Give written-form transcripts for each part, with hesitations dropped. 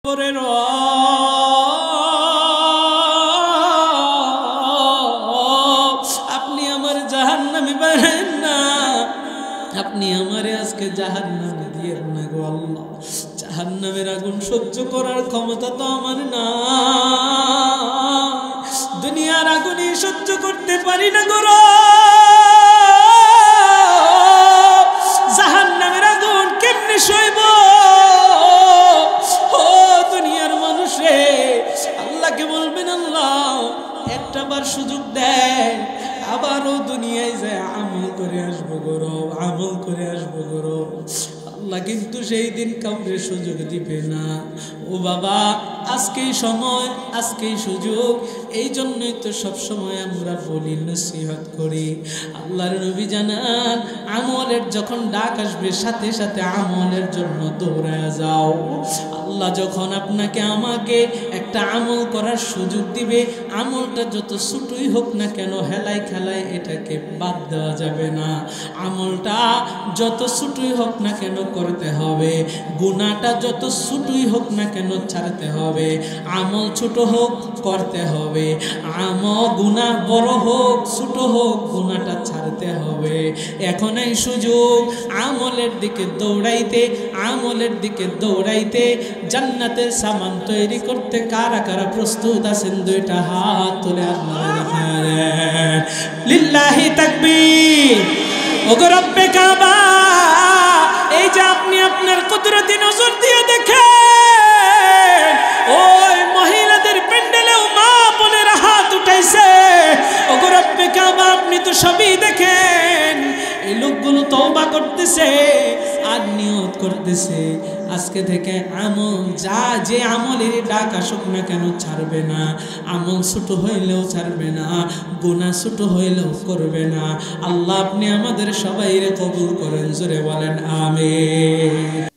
কবরের আপনি আমার জাহান্নামে বানায়েন না, আপনি আমারে আজকে জাহান্নামে দিয়েন না গো আল্লাহ। জাহান্নামের আগুন সহ্য করার ক্ষমতা তো আমার না, দুনিয়ার আগুনই সহ্য করতে পারি না গো। জাহান্নামের আগুন কেমনে সইব? ও দুনিয়ার মানুষে আল্লাহকে বলবেন, আল্লাহ একটা বার সুযোগ দেয়, আবারও দুনিয়ায় যায় আমল করে আসবো গো, আমল করে আসবো গো। আল্লাহ কিন্তু সেই দিন কাউকে সুযোগ দিবে না। ও বাবা, আজকেই সময়, আজকেই সুযোগ। এই জন্যই তো সব সময় আমরা বলি, নসিহত করি। আল্লাহর নবী জানান, আমলের যখন ডাক আসবে সাথে সাথে আমলের জন্য দৌড়ায় যাও। আল্লাহ যখন আপনাকে আমাকে একটা আমল করার সুযোগ দিবে, আমলটা যত ছোটই হোক না কেন, হেলাই খেলায় এটাকে বাদ দেওয়া যাবে না। আমলটা যত ছোটই হোক না কেন করতে হবে, গুনাহটা যত ছোটই হোক না কেন ছাড়তে হবে। আমল ছোট হোক করতে হবে, গুনাহ বড় হোক ছোট হোক গুনাহটা ছাড়তে হবে। এখন এই সুযোগ আমলের দিকে দৌড়াইতে, আমলের দিকে দৌড়াইতে, জান্নাতের সামান তৈরি করতে কারা কারা প্রস্তুত আছেন? দুইটা হাত তুলে আপনারা দেখালেন। লিল্লাহি তাকবীর। ওগো রব্বে কাবা, এই যে আপনি আপনার কুদরতি নজর দিয়ে দেখেন, ওই মহিলাদের প্যান্ডেলেও মা বোনেরা হাত উঠাইছে। ওগো রব্বে কাবা, আপনি তো সবই দেখেন। এই লোকগুলো তওবা করতেছে আর নিয়ত করতেছে, আজকে থেকে আমল যে আমলের ডাক আসুক না কেন ছাড়বে না। আমল ছোট হইলেও ছাড়বে না, গুনাহ ছোট হইলেও করবে না। আল্লাহ আপনি আমাদের সবাইরে কবুল করেন, জোরে বলেন আমিন।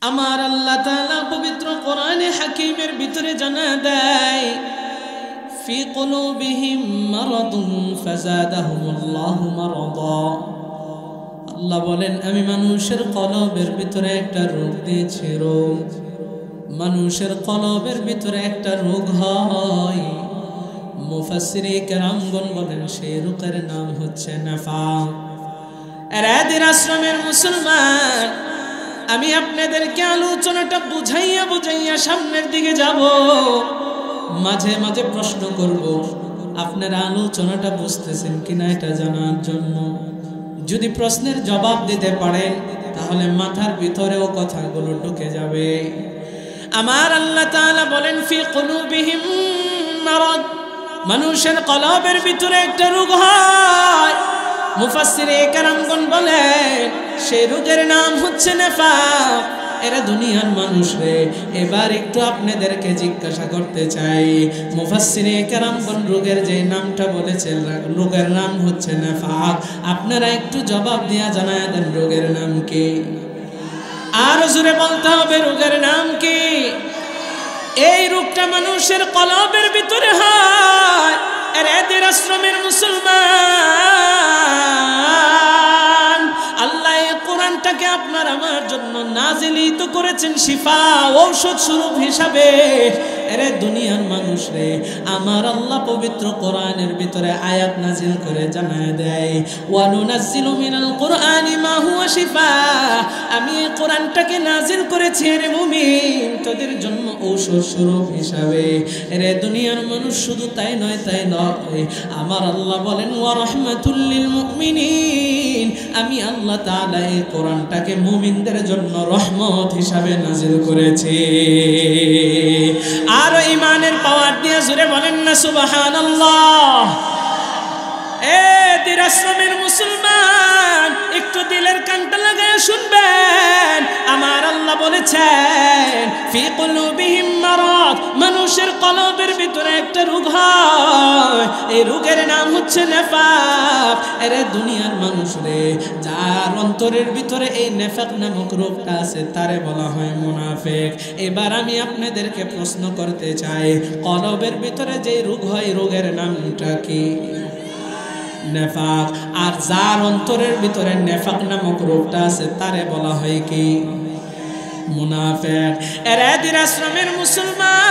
আমার আল্লাহ তাআলা পবিত্র কোরআনে হাকিমের ভিতরে জানা দেয়, ফি কুলুবিহিম মারাদুন ফাযাদাহুমুল্লাহু মারাদা। আল্লাহ বলেন, আমি মানুষের কলবের ভিতরে একটা রোগ দিয়েছি। রোগ, মানুষের কলবের ভিতরে একটা রোগ হয়। মুফাসসিরে কেরামগণ বলেন, সেই রোগের নাম হচ্ছে নিফাক। এরাদের আশ্রমের মুসলমান, আমি আপনাদেরকে আলোচনাটা বুঝাইয়া বুঝাইয়া সামনের দিকে যাব। মাঝে মাঝে প্রশ্ন করব, আপনারা আলোচনাটা বুঝতেছেন কিনা এটা জানার জন্য। যদি প্রশ্নের জবাব দিতে পারেন তাহলে মাথার ভিতরেও কথাগুলো ঢুকে যাবে। আমার আল্লাহ তাআলা বলেন, ফি কুলুবিহিম মারাদ, মানুষের কলবের ভিতরে একটা রোগ হয়। মুফাসসিরে কেরামগণ বলেন, সেই রোগের নাম হচ্ছে নিফাক। এরা দুনিয়ার মানুষ রে, এবার একটু আপনাদেরকে জিজ্ঞাসা করতে চাই, মুফাসসিরে কেরামগণ রোগের যে নামটা বলেছেন, রোগের নাম হচ্ছে নিফাক। আপনারা একটু জবাব দিয়া জানায় দেন, রোগের নাম কি? আর জোরে বলতে হবে, রোগের নাম কি? এই রোগটা মানুষের কলবের ভিতরে হয়। এদের আশ্রমের মুসলমান, আল্লাহ এই কোরআনটাকে আপনার আমার জন্য নাজিলিত করেছেন শিফা, ঔষধ স্বরূপ হিসাবে। এরে দুনিয়ার মানুষ রে, আমার আল্লাহ পবিত্র কোরআনের ভিতরে আয়াত নাজিল করে জানায় দেয়, ওয়া নুনাজ্জিলু মিনাল কোরআনি মা হুয়া শিফা। আমি এই কোরআনটাকে নাজিল করেছি রে মুমিন, তোদের জন্য ঔষধ স্বরূপ হিসাবে। এরে দুনিয়ার মানুষ, শুধু তাই নয়, তাই নয়, আমার আল্লাহ বলেন, ওয়া রাহমাতুল লিল মুমিনিন। আমি আল্লাহ তাআলা এই কোরআনটাকে মুমিনদের জন্য রহমত হিসাবে নাজিল করেছি। আর ঈমানের পাওয়ার দিয়ে জোরে বলেন না সুবহানাল্লাহ। এ দিরাসমের মুসলমান, একটু দিলের কানটা লাগায় শুনবেন। আমার আল্লাহ বলেছেন, ফি কুলুবিহিম মারাদ, মানুষের কলবের ভিতরে একটা রোগ হয়। এই রোগের নাম হচ্ছে নিফাক। এরে দুনিয়ার মানুষ রে, যার অন্তরের ভিতরে এই নিফাক নামক রোগটা আছে, তারে বলা হয় মুনাফিক। এবার আমি আপনাদেরকে প্রশ্ন করতে চাই, কলবের ভিতরে যে রোগ হয়, রোগের নামটা কি? নেফাক। আর যার অন্তরের ভিতরে নেফাক নামক রোগটা আছে, তারে বলা হয় কি? মুনাফিক। এর আশ্রমের মুসলমান,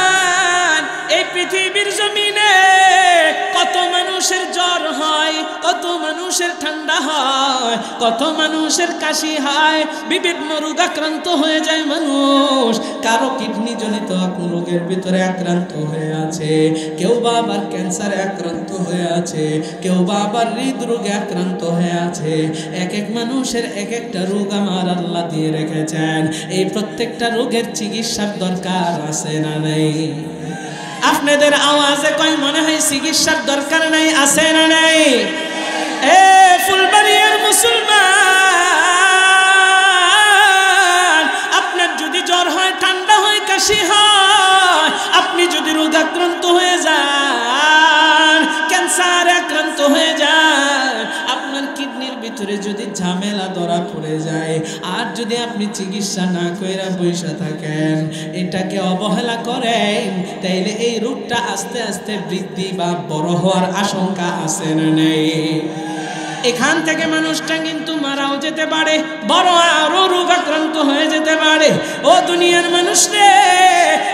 মানুষের ঠান্ডা হয়, কত মানুষের কাশি হয়, বিভিন্ন রোগ আক্রান্ত হয়ে যায় মানুষ। কারো কিডনি জনিত রোগের ভিতরে আক্রান্ত হয়ে আছে, কেউ বা আবার ক্যান্সারে আক্রান্ত হয়ে আছে, কেউ বা আবার হৃদরোগে আক্রান্ত হয়ে আছে। এক এক মানুষের এক একটা রোগ আমার আল্লাহ দিয়ে রেখেছেন। এই প্রত্যেকটা রোগের চিকিৎসার দরকার আছে না নেই? আপনাদের আওয়াজে কই মনে হয় চিকিৎসার দরকার নাই? আছে না নাই? এ ফুলবাড়িয়ার মুসলমান, আপনার যদি জ্বর হয়, ঠান্ডা হয়, কাশি হয়, আপনি যদি রোগাক্রান্ত হয়ে যান, ক্যান্সারে আক্রান্ত হয়ে যান, আপনার কিডনির ভিতরে যদি ঝামেলা ধরা পড়ে যায়, আর যদি আপনি চিকিৎসা না কইরা বসে থাকেন, এটাকে অবহেলা করেন, তাইলে এই রোগটা আস্তে আস্তে বৃদ্ধি বা বড় হওয়ার আশঙ্কা আছে না নেই? এখান থেকে মানুষটা কিন্তু মারাও যেতে পারে, বড় আরো রোগাক্রান্ত হয়ে যেতে পারে। ও দুনিয়ার মানুষ রে,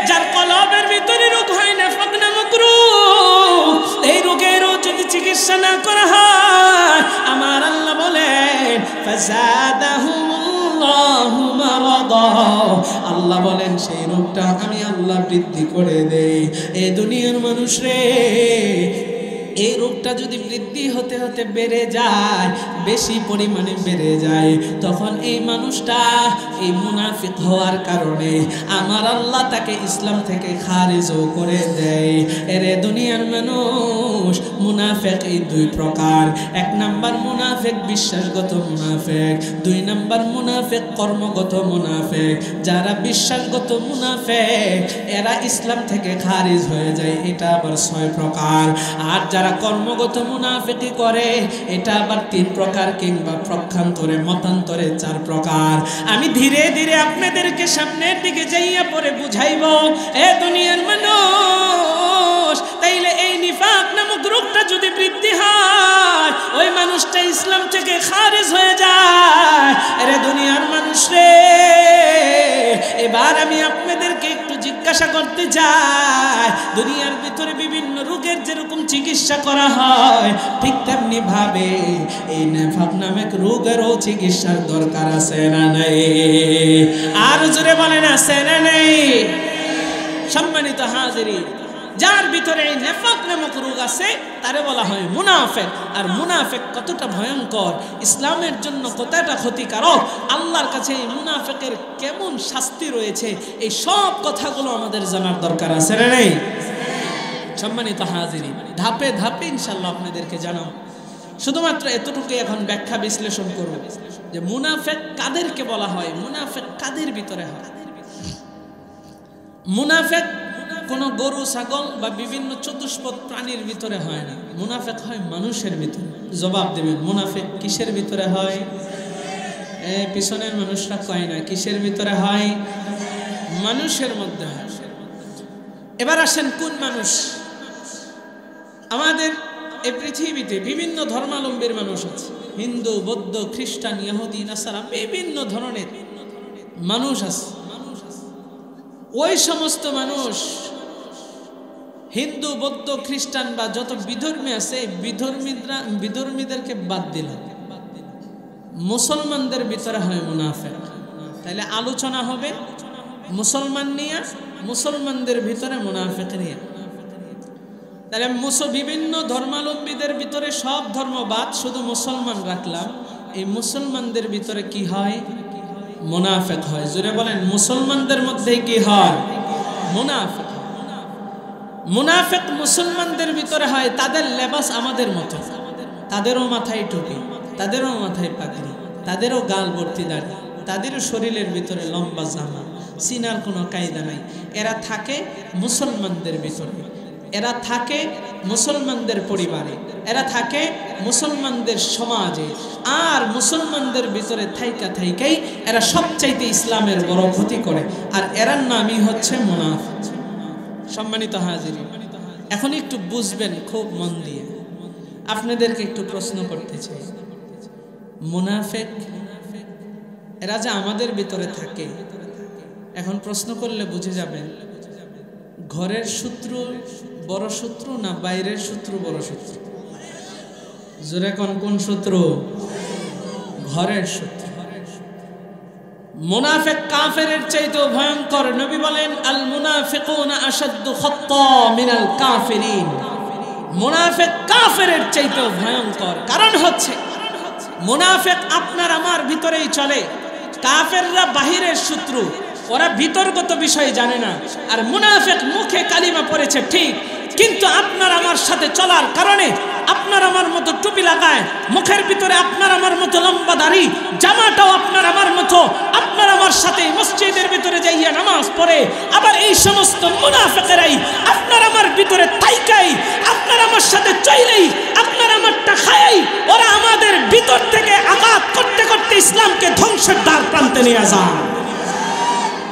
যার কলবের ভিতরে রোগ হয় না, নিফাক নামক রোগ, এই রোগেরও যদি চিকিৎসা না করা হয়, আমার আল্লাহ বলেন ফাযাদাহুমুল্লাহু মারাদা, আল্লাহ বলেন সেই রোগটা আমি আল্লাহ বৃদ্ধি করে দেই। এই দুনিয়ার মানুষ রে, এই রোগটা যদি বৃদ্ধি হতে হতে বেড়ে যায়, বেশি পরিমাণে বেড়ে যায়, তখন এই মানুষটা এই মুনাফিক হওয়ার কারণে আমার আল্লাহ তাকে ইসলাম থেকে খারিজও করে দেয়। এরে দুনিয়ার মানুষ, মুনাফিক এই দুই প্রকার। এক নাম্বার মুনাফিক বিশ্বাসগত মুনাফিক, দুই নাম্বার মুনাফিক কর্মগত মুনাফিক। যারা বিশ্বাসগত মুনাফিক, এরা ইসলাম থেকে খারিজ হয়ে যায়, এটা আবার 6 প্রকার। আর যারা কর্মগত মুনাফিকি করে, এটা আবার 3 প্রকার, কিংবা প্রক্ষান্তরে মতান্তরে 4 প্রকার। আমি ধীরে ধীরে আপনাদেরকে সামনের দিকে যাইয়া পরে বুঝাইব। এ দুনিয়ার মানুষ, তাইলে এই নিফাক নামক রোগটা যদি বৃদ্ধি হয়, ওই মানুষটা ইসলাম থেকে খারিজ হয়ে যায়। এরে দুনিয়ার মানুষ রে, এবার আমি আপনাদেরকে একটু জিজ্ঞাসা করতে চাই, দুনিয়ার ভিতরে বিভিন্ন রোগের যেরকম চিকিৎসা করা হয়, ঠিক তেমনি ভাবে এই নিফাক নামক রোগেরও চিকিৎসার দরকার আছে না নাই? আর জোরে বলেন, আছে না নাই? সম্মানিত হাজিরিন, যার ভিতরে এই নিফাক নামক রোগ আছে, তারে বলা হয় মুনাফিক। আর মুনাফিক কতটা ভয়ঙ্কর, ইসলামের জন্য কতটা ক্ষতিকারক, আল্লাহর কাছে এই মুনাফিকের কেমন শাস্তি রয়েছে, এই সব কথাগুলো আমাদের জানার দরকার আছে না নাই? সম্মানিত হাজিরিন, ধাপে ধাপে ইনশাআল্লাহ আপনাদেরকে জানাবো। শুধুমাত্র এতটুকু এখন ব্যাখ্যা বিশ্লেষণ করব যে মুনাফিক কাদেরকে বলা হয়, মুনাফিক কাদের ভিতরে হয়। মুনাফিক কোন গরু, ছাগল বা বিভিন্ন চতুষ্পদ প্রাণীর ভিতরে হয় না, মুনাফিক হয় মানুষের ভিতরে। জবাব দেবেন, মুনাফিক কিসের ভিতরে হয়? পিছনের মানুষরা কয় না, কিসের ভিতরে হয়? মানুষের মধ্যে হয়। এবার আসেন, কোন মানুষ? আমাদের এই পৃথিবীতে বিভিন্ন ধর্মাবলম্বীর মানুষ আছে, হিন্দু, বৌদ্ধ, খ্রিস্টান, ইহুদি, নাসারা, বিভিন্ন ধরনের মানুষ আছে। ওই সমস্ত মানুষ, হিন্দু, বৌদ্ধ, খ্রিস্টান বা যত বিধর্মী আছে, বিধর্মীদেরকে বাদ দিলাম, মুসলমানদের ভিতরে হয় মুনাফিক। তাহলে আলোচনা হবে মুসলমান নিয়ে, মুসলমানদের ভিতরে মুনাফিক নিয়ে। তাহলে বিভিন্ন ধর্মাবলম্বীদের ভিতরে সব ধর্মবাদ, শুধু মুসলমান রাখলাম। এই মুসলমানদের ভিতরে কি হয়? মুনাফিক হয়। জোরে বলেন, মুসলমানদের মধ্যে কি হয়? মুনাফিক। মুনাফিক মুসলমানদের ভিতরে হয়। তাদের লেবাস আমাদের মতো, তাদেরও মাথায় টুপি, তাদেরও মাথায় পাগড়ি, তাদেরও গাল ভর্তি দাড়ি, তাদেরও শরীরের ভিতরে লম্বা জামা, সিনার কোনো কায়দা নাই। এরা থাকে মুসলমানদের ভিতরে, এরা থাকে মুসলমানদের পরিবারে, এরা থাকে মুসলমানদের সমাজে। আর মুসলমানদের ভিতরে থাইকাই এরা সবচাইতে ইসলামের বড় ক্ষতি করে, আর এরার নামই হচ্ছে মুনাফিক। সম্মানিত হাজিরিন, এখন একটু বুঝবেন খুব মন দিয়ে। আপনাদেরকে একটু প্রশ্ন করতে চাই, মুনাফিক এরা যে আমাদের ভিতরে থাকে, এখন প্রশ্ন করলে বুঝে যাবেন ঘরের শত্রু বড় শত্রু না বাইরের শত্রু বড় শত্রু? জোরে কোন শত্রু? ঘরের শত্রু। মুনাফিক কাফেরের চাইতেও ভয়ঙ্কর। নবী বলেন আল মুনাফিকুনা আশাদ্দু খাত্তা মিনাল কাফিরিন। মুনাফিক কাফেরের চাইতেও ভয়ঙ্কর। কারণ হচ্ছে মুনাফিক আপনার আমার ভিতরেই চলে, কাফেররা বাহিরের শত্রু, ওরা ভিতরগত বিষয় জানে না। আর মুনাফিক মুখে কালিমা পড়েছে ঠিক, কিন্তু আপনার আমার সাথে চলার কারণে আপনার আমার মতো টুপি লাগায়, মুখের ভিতরে আপনার আমার মতো লম্বা দাড়ি, জামাটাও আপনার আমার মতো, আপনার আমার সাথে মসজিদের ভিতরে যাইয়া নামাজ পড়ে। আবার এই সমস্ত মুনাফিকেরাই আপনার আমার ভিতরে তাইকাই, আপনার আমার সাথে চইলেই, আপনার আমারটা খায়াই, ওরা আমাদের ভিতর থেকে আঘাত করতে করতে ইসলামকে ধ্বংসের দ্বার প্রান্তে নিয়ে যায়।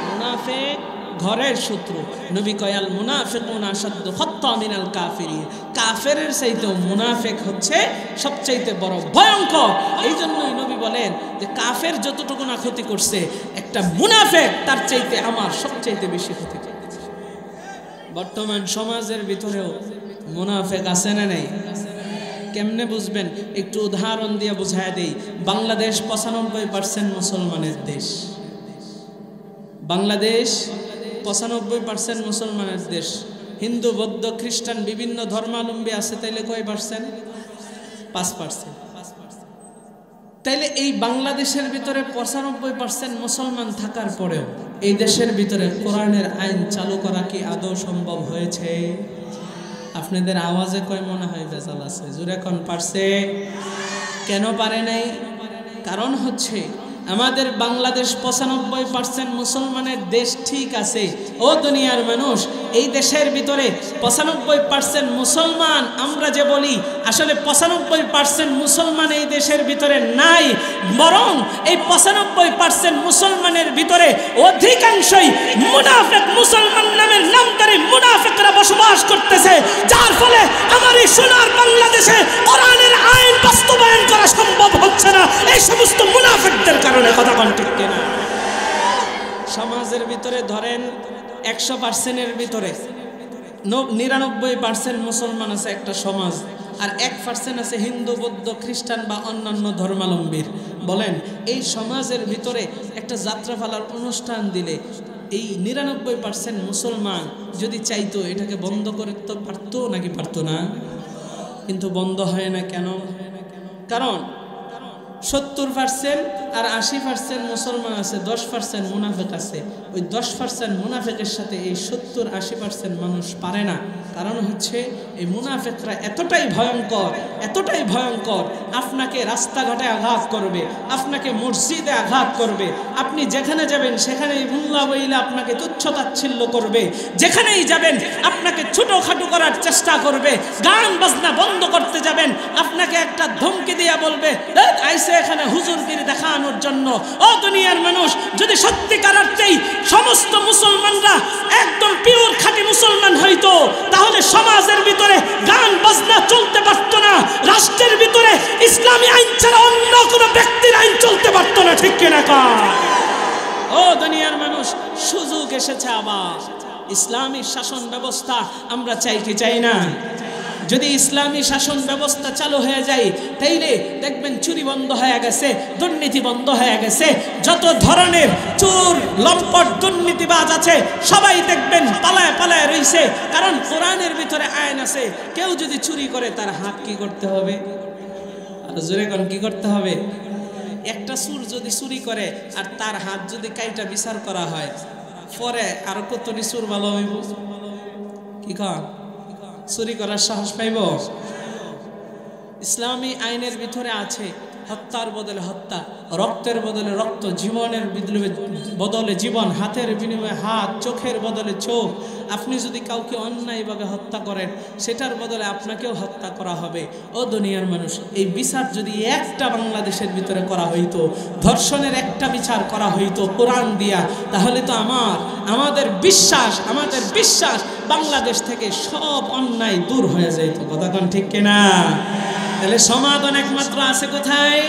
মুনাফিক ঘরের শত্রু। নবী কয় আল মুনাফিকুনা আশাদ্দু খাত্তা মিনাল কাফিরিন। কাফেরের চাইতেও মুনাফিক হচ্ছে সবচাইতে বড় ভয়ঙ্কর। এই জন্যই নবী বলেন যে কাফের যতটুকু না ক্ষতি করছে, একটা মুনাফিক তার চাইতে আমার সবচাইতে বেশি ক্ষতি করছে। বর্তমান সমাজের ভিতরেও মুনাফিক আছে না নেই? কেমনে বুঝবেন? একটু উদাহরণ দিয়ে বুঝায় দেই। বাংলাদেশ 95% মুসলমানের দেশ। বাংলাদেশ 95% মুসলমানের দেশ। হিন্দু, বৌদ্ধ, খ্রিস্টান বিভিন্ন ধর্মাবলম্বী আছে, তাইলে কয় পার্সেন্ট? 5%। তাইলে এই বাংলাদেশের ভিতরে 95% মুসলমান থাকার পরেও এই দেশের ভিতরে কোরআনের আইন চালু করা কি আদৌ সম্ভব হয়েছে? আপনাদের আওয়াজে কয় মনে হয় ভেজাল আছে? জোরে কোন পারছে? কেন পারে নাই? কারণ হচ্ছে আমাদের বাংলাদেশ 95% মুসলমানের দেশ ঠিক আছে। ও দুনিয়ার মানুষ, এই দেশের ভিতরে 95% মুসলমান আমরা যে বলি, আসলে 95% মুসলমান এই দেশের ভিতরে নাই, বরং এই 95% মুসলমানের ভিতরে অধিকাংশই মুনাফিক মুসলমান নামের নামধারী মুনাফিকরা বসবাস করতেছে, যার ফলে আমার এই সোনার বাংলাদেশে কোরআনের আইন বাস্তবায়ন করা সম্ভব হচ্ছে না এই সমস্ত মুনাফিকদের কারণে। কথা কোন ঠিক কিনা? সমাজের ভিতরে ধরেন 100%-এর ভিতরে 99% মুসলমান আছে একটা সমাজ, আর 1% আছে হিন্দু, বৌদ্ধ, খ্রিস্টান বা অন্যান্য ধর্মাবলম্বীর। বলেন এই সমাজের ভিতরে একটা যাত্রাপালার অনুষ্ঠান দিলে এই 99% মুসলমান যদি চাইতো এটাকে বন্ধ করতে পারতো নাকি পারতো না? কিন্তু বন্ধ হয় না কেন? কারণ 70% আর 80% মুসলমান আছে, 10% মুনাফিক আছে। ওই 10% মুনাফিকের সাথে এই 70-80% মানুষ পারে না। কারণ হচ্ছে এই মুনাফিকরা এতটাই ভয়ঙ্কর, এতটাই ভয়ঙ্কর, আপনাকে রাস্তাঘাটে আঘাত করবে, আপনাকে মসজিদে আঘাত করবে, আপনি যেখানে যাবেন সেখানেই মোল্লা বইলে আপনাকে তুচ্ছ-তাচ্ছিল্য করবে, যেখানেই যাবেন আপনাকে ছোটোখাটো করার চেষ্টা করবে, গান বাজনা বন্ধ করতে যাবেন আপনাকে একটা ধমকি দিয়ে বলবে আইসে এখানে হুজুরগিরি দেখানোর জন্য। ও দুনিয়ার মানুষ, যদি সত্যিকার অর্থেই সমস্ত মুসলমানরা একদম পিওর খাঁটি মুসলমান হইতো, তাহলে সমাজের ভিতরে গান বাজনা চলতে পারতো না, রাষ্ট্রের ভিতরে ইসলামী আইন ছাড়া অন্য কোনো ব্যক্তির আইন চলতে পারতো না। ঠিক কিনা? ও দুনিয়ার মানুষ, সুযোগ এসেছে আবার ইসলামী শাসন ব্যবস্থা আমরা চাই কি চাই না? যদি ইসলামী শাসন ব্যবস্থা চালু হয়ে যায় তাইলে দেখবেন চুরি বন্ধ হয়ে গেছে, দুর্নীতি বন্ধ হয়ে গেছে, যত ধরনের চোর লম্পট দুর্নীতিবাজ আছে সবাই দেখবেন পালায় পালায় রইছে। কারণ কোরআনের ভিতরে আইন আছে, কেউ যদি চুরি করে তার হাত কি করতে হবে? আর জোরে কোন কি করতে হবে? একটা চোর যদি চুরি করে আর তার হাত যদি কাইটা বিচার করা হয়, পরে আর কতটি চোর ভালো হইব? কি কন? চুরি করার সাহস পাইব? ইসলামী আইনের ভিতরে আছে হত্যার বদলে হত্যা, রক্তের বদলে রক্ত, জীবনের বদলে জীবন, হাতের বিনিময়ে হাত, চোখের বদলে চোখ। আপনি যদি কাউকে অন্যায়ভাবে হত্যা করেন সেটার বদলে আপনাকেও হত্যা করা হবে। ও দুনিয়ার মানুষ, এই বিচার যদি একটা বাংলাদেশের ভিতরে করা হইতো, ধর্ষণের একটা বিচার করা হইতো কোরআন দিয়া, তাহলে তো আমাদের বিশ্বাস বাংলাদেশ থেকে সব অন্যায় দূর হয়ে যেত। কথা কোন ঠিক কিনা? তাহলে সমাধান একমাত্র আছে কোথায়?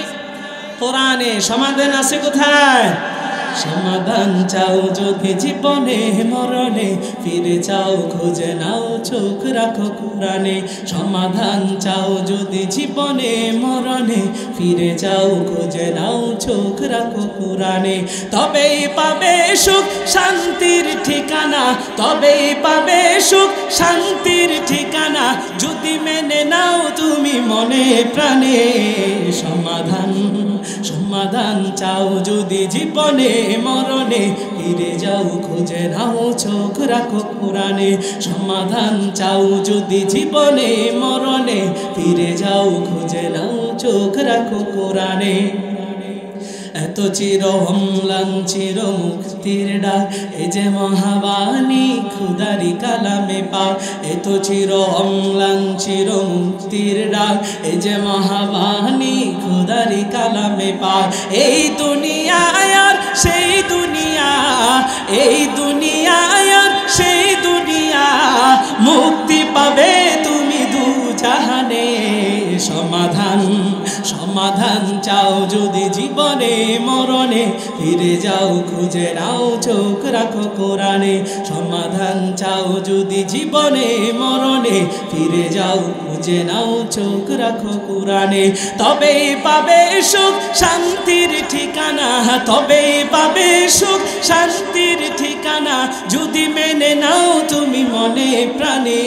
কোরআনে। সমাধান আছে কোথায়? সমাধান চাও যদি জীবনে মরণে, ফিরে যাও খুঁজে নাও চোখ রাখো কোরআনে। সমাধান চাও যদি জীবনে মরণে, ফিরে যাও খুঁজে নাও চোখ রাখো কোরআনে। তবেই পাবে সুখ শান্তির ঠিকানা, তবেই পাবে সুখ শান্তির ঠিকানা, যদি মেনে নাও তুমি মনে প্রাণে। সমাধান সমাধান চাও যদি জীবনে মরণে, ফিরে যাও খুঁজে নাও চোখ রাখো কোরআনে। সমাধান চাও যদি জীবনে মরণে, ফিরে যাও খুঁজে নাও চোখ রাখো কোরআনে। এত চির অম্লান চির মুক্তির ডাক, এ যে মহাবাণী খুদারি কালামে পাক। এত চির অম্লান চির মুক্তির ডাক, এ যে মহাবাণী খুদারি কালামে পাক। এই দুনিয়ায় আর সেই দুনিয়া, এই দুনিয়ায় আর সেই দুনিয়া, মুক্তি পাবে তুমি দু জাহানে। সমাধান সমাধান চাও যদি জীবনে মরণে, ফিরে যাও খুঁজে নাও চোখ রাখো কোরআনে। সমাধান চাও যদি জীবনে মরণে, ফিরে যাও খুঁজে নাও চোখ রাখো কোরআনে। তবেই পাবে সুখ শান্তির ঠিকানা, তবেই পাবে সুখ শান্তির ঠিকানা, যদি মেনে নাও তুমি মনে প্রাণে।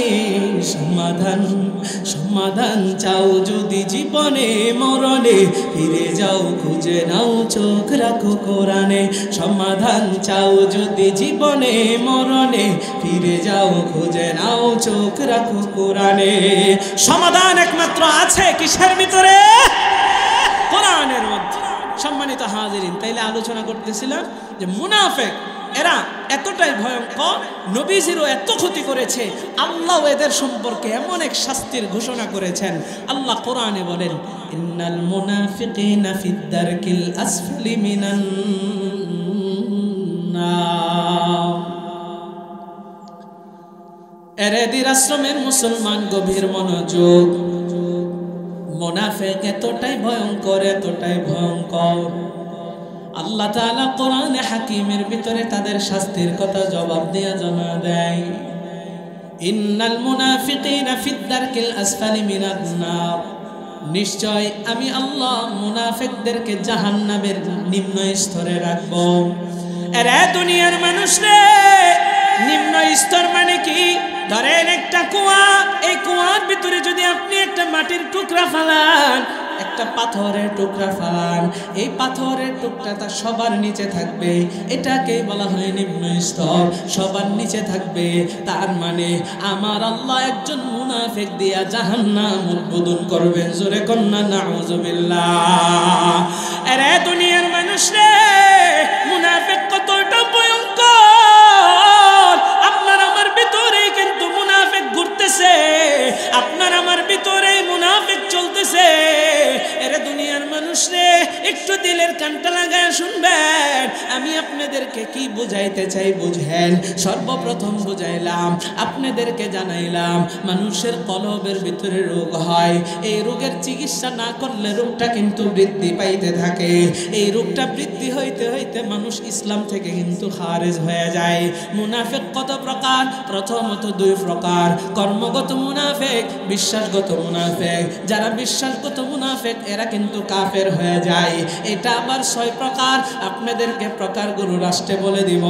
সমাধান সমাধান চাও যদি জীবনে মরণে, ফিরে যাও খুঁজে নাও চোখ রাখো কোরআনে। সমাধান চাও যদি জীবনে মরণে, ফিরে যাও খুঁজে নাও চোখ রাখো কোরআনে। সমাধান একমাত্র আছে কিসের ভিতরে? কোরআনের মধ্যে। সম্মানিত হাজিরিন, তাইলে আলোচনা করতেছিলাম যে মুনাফিক এরা এতটাই ভয়ঙ্কর, নবীজিরও এত ক্ষতি করেছে, আল্লাহ এদের সম্পর্কে এমন এক শাস্তির ঘোষণা করেছেন। আল্লাহ কোরআনে বলেন, ইন্নাল মুনাফিকিনা ফিদ দারকিল আসফালি মিনান নার। এরেদির আশ্রমের মুসলমান গভীর মনোযোগ। মুনাফিক এতটাই ভয়ঙ্কর, এতটাই ভয়ঙ্কর, আল্লাহ তাআলা কোরআনে হাকিমের ভিতরে তাদের শাস্তির কথা জবাব দিয়ে জানা দেয়। ইন্নাল মুনাফিকিনা ফিদ দারকিল আসফালি মিনান নার, নিশ্চয় আমি আল্লাহ মুনাফিকদেরকে জাহান্নামের নিম্ন স্তরে রাখব। এরা দুনিয়ার মানুষ রে, নিম্ন স্তর মানে কি? ধরেন একটা কুয়া, এই কুয়ার ভিতরে যদি আপনি একটা মাটির টুকরা ফালান, একটা পাথরের টুকরা ফালান, এই পাথরের টুকরাটা সবার নিচে থাকবে, এটাকে বলা হয় নিম্ন স্তর। সবার নিচে থাকবে, তার মানে আমার আল্লাহ একজন মুনাফিক দিয়া জাহান্নাম উদ্বোধন করবেন। জোরে কন্না নাউজুবিল্লাহ। আরে দুনিয়ার মানুষ রে, মুনাফিক কতটা ভয়ঙ্কর, আপনার আমার ভিতরেই কিন্তু মুনাফিক ঘুরতেছে, আপনার আমার ভিতরেই মুনাফিক চলতেছে। এরে দুনিয়ার মানুষ রে, একটু দিলের কানটা লাগায় শুনবেন, আমি আপনাদেরকে কি বুঝাইতে চাই বুঝেন। সর্বপ্রথম বুঝাইলাম, আপনাদেরকে জানাইলাম, মানুষের কলবের ভিতরে রোগ হয়, এই রোগের চিকিৎসা না করলে রোগটা কিন্তু বৃদ্ধি পাইতে থাকে। এই রোগটা বৃদ্ধি হইতে হইতে মানুষ ইসলাম থেকে কিন্তু খারেজ হয়ে যায়। মুনাফিক কত প্রকার? প্রথমত দুই প্রকার, কর্মগত মুনাফিক, বিশ্বাসগত মুনাফিক। যারা বিশ্বাসগত মুনাফিক এরা কিন্তু কাফের হয়ে যায়। এটা আবার 6 প্রকার, আপনাদেরকে প্রকারগুলো রাষ্ট্রে বলে দিব।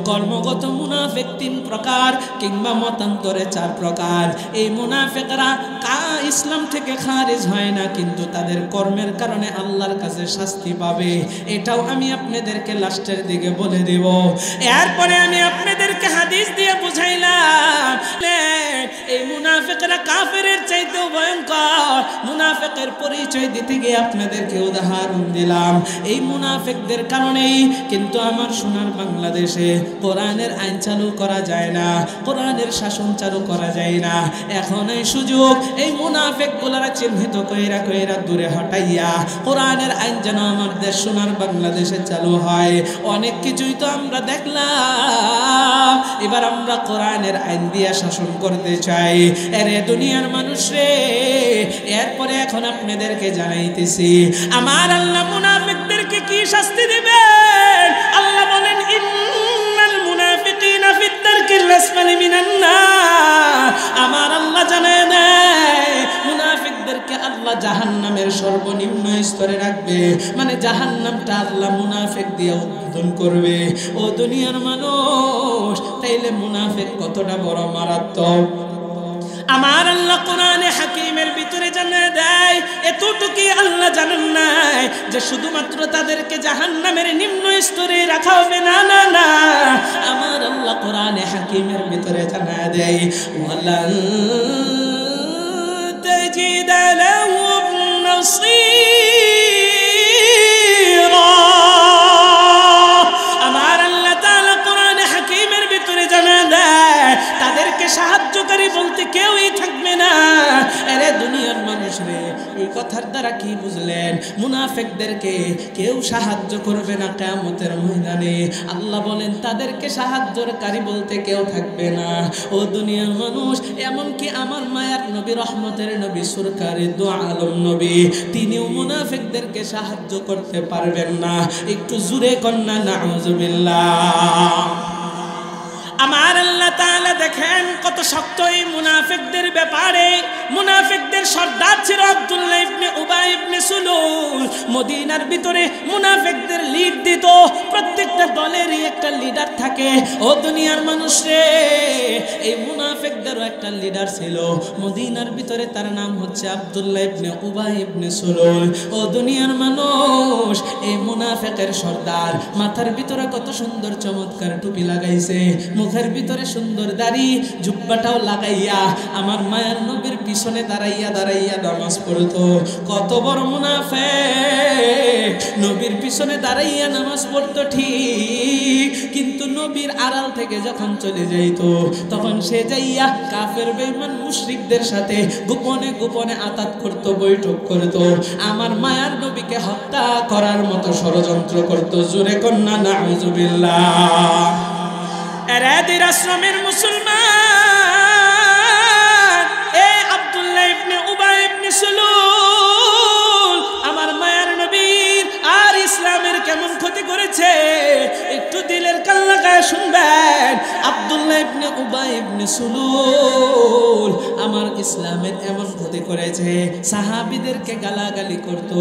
কর্মগত মুনাফিক 3 প্রকার, কিংবা মতান্তরে 4 প্রকার। এই মুনাফিকরা ইসলাম থেকে খারিজ হয় না, কিন্তু তাদের কর্মের কারণে আল্লাহর কাছে শাস্তি পাবে। এটাও আমি আপনাদেরকে লাস্টের দিকে বলে দেব। এরপরে আমি আপনাদেরকে হাদিস দিয়ে বুঝাইলাম, এই মুনাফিকরা কাফেরের চাইতেও ভয়ঙ্কর। মুনাফিকের পরিচয় দিতে গিয়ে আপনাদেরকে উদাহরণ দিলাম। এই মুনাফিকদের কারণেই কিন্তু আমার সোনার বাংলাদেশে কোরআনের আইন চালু করা যায় না, কোরআনের শাসন চালু করা যায় না। এখন এই সুযোগ, এই মুনাফিকগুলারা চিহ্নিত কইরা কইরা দূরে হটাইয়া কোরআনের আইন যেন আমার দেশ সোনার বাংলাদেশে চালু হয়। অনেক কিছুই তো আমরা দেখলাম, এবার আমরা কোরআনের আইন দিয়ে শাসন করতে চাই। এরে দুনিয়ার মানুষ রে, এরপরে এখন আপনাদেরকে জানাইতেছি আমার আল্লাহ মুনাফিকদেরকে কি শাস্তি দিবেন। আল্লাহ সর্বনিম্ন স্তরে রাখবে, মানে জাহান্নামটা আল্লাহ মুনাফিক দিয়ে উদ্বোধন করবে। ও দুনিয়ার মানুষ, তাইলে মুনাফিক কতটা বড় মারাত্মক। আমার আল্লাহ কোরআনে হাকিমের ভিতরে জানিয়ে দেয়, এতটুকু আল্লাহ জানেন না যে শুধুমাত্র তাদেরকে জাহান্নামের নিম্ন স্তরে রাখা হবে, না না না, আমার আল্লাহ কোরআনে হাকিমের ভিতরে জানিয়ে দেয়, ওয়ালান তাজিদ লাহুম নাসীরা। আমার আল্লাহ তাআলা কোরআনে হাকিমের ভিতরে জানিয়ে দেয়, তাদেরকে সাহায্যকারী বলতে কেউই থাকবে না। আরে দুনিয়ার মানুষ রে, এই কথার দ্বারা কি বুঝলেন? মুনাফিকদেরকে কেউ সাহায্য করবে না কিয়ামতের ময়দানে। আল্লাহ বলেন তাদেরকে সাহায্যকারী বলতে কেউ থাকবে না। ও দুনিয়ার মানুষ, এমনকি আমার মায়ার নবী, রহমতের নবী, সরকারি দু আলম নবী, তিনিও মুনাফিকদেরকে সাহায্য করতে পারবেন না। একটু জোরে কন্যা নাউজুবিল্লাহ। আমার আল্লাহ তাআলা দেখেন কত শক্ত এই মুনাফিকদের ব্যাপারে। মুনাফিকদের সর্দার ছিল আব্দুল্লাহ ইবনে উবাই ইবনে সুলুল। মদিনার ভিতরে মুনাফিকদের লিড দিত। প্রত্যেকটা দলেরই একটা লিডার থাকে। ও দুনিয়ার মানুষ রে, এই মুনাফিকদেরও একটা লিডার ছিল মদিনার ভিতরে, তার নাম হচ্ছে আব্দুল্লাহ ইবনে উবাই ইবনে সুলুল। ও দুনিয়ার মানুষ, এই মুনাফিকের সর্দার মাথার ভিতরে কত সুন্দর চমৎকার টুপি লাগাইছে, মুখের ভিতরে সুন্দর দাড়ি, জুব্বাটাও লাগাইয়া আমার মায়ার নবীর পিছনে দাঁড়াইয়া দাঁড়াইয়া নামাজ পড়তো। কত বড় মুনাফিক! নবীর পিছনে দাঁড়াইয়া নামাজ পড়তো ঠিক, কিন্তু নবীর আড়াল থেকে যখন চলে যাইতো তখন সে যাইয়া কাফের বেঈমান মুশরিকদের সাথে গোপনে গোপনে আতাত করত, বৈঠক করত, আমার মায়ার নবীকে হত্যা করার মতো ষড়যন্ত্র করত। জোরে কন্যা নাউজুবিল্লাহ। এরাদের আশ্রমের মুসলমান, এ আব্দুল্লাহ ইবনে উবাই ইবনে সুলুল আমার মায়ার নবীর আর ইসলামের কেমন ক্ষতি করেছে একটু দিলের কান লাগায় শুনবেন। আব্দুল্লাহ ইবনে উবাই ইবনে সুলুল আমার ইসলামের এমন ক্ষতি করেছে, সাহাবীদেরকে গালাগালি করত,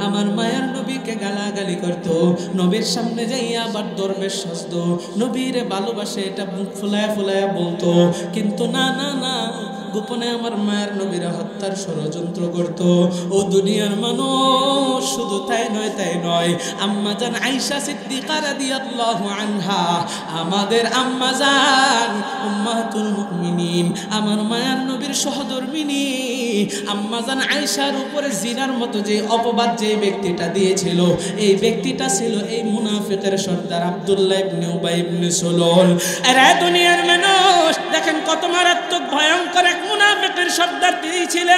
আমার মায়ার নবীকে গালাগালি করত, নবীর সামনে যাইয়া আবার দরবেশ সাজত, নবীরে ভালোবাসে এটা মুখ ফুলায়া ফুলায়া বলতো, কিন্তু না না না, গোপনে আমার মায়ের নবীরা হত্যার ষড়যন্ত্র করত। ও দুনিয়ার মানুষ, শুধু তাই নয় তাই নয়, আম্মাজান আয়েশা সিদ্দিকা রাদিয়াল্লাহু আনহা, আমাদের আম্মাজান উম্মাতুল মুমিনিন, আমার মায়ের নবীর সহধর্মিনী আম্মাজান আয়েশার উপরে জিনার মতো যে অপবাদ যে ব্যক্তিটা দিয়েছিল, এই ব্যক্তিটা ছিল এই মুনাফিকের সর্দার আব্দুল্লাহ ইবনে উবাই ইবনে সুলুল। আরে দুনিয়ার মানুষ, দেখেন কত মারাত্মক ভয়ঙ্কর এক মুনাফিকের সর্দার তিনি ছিল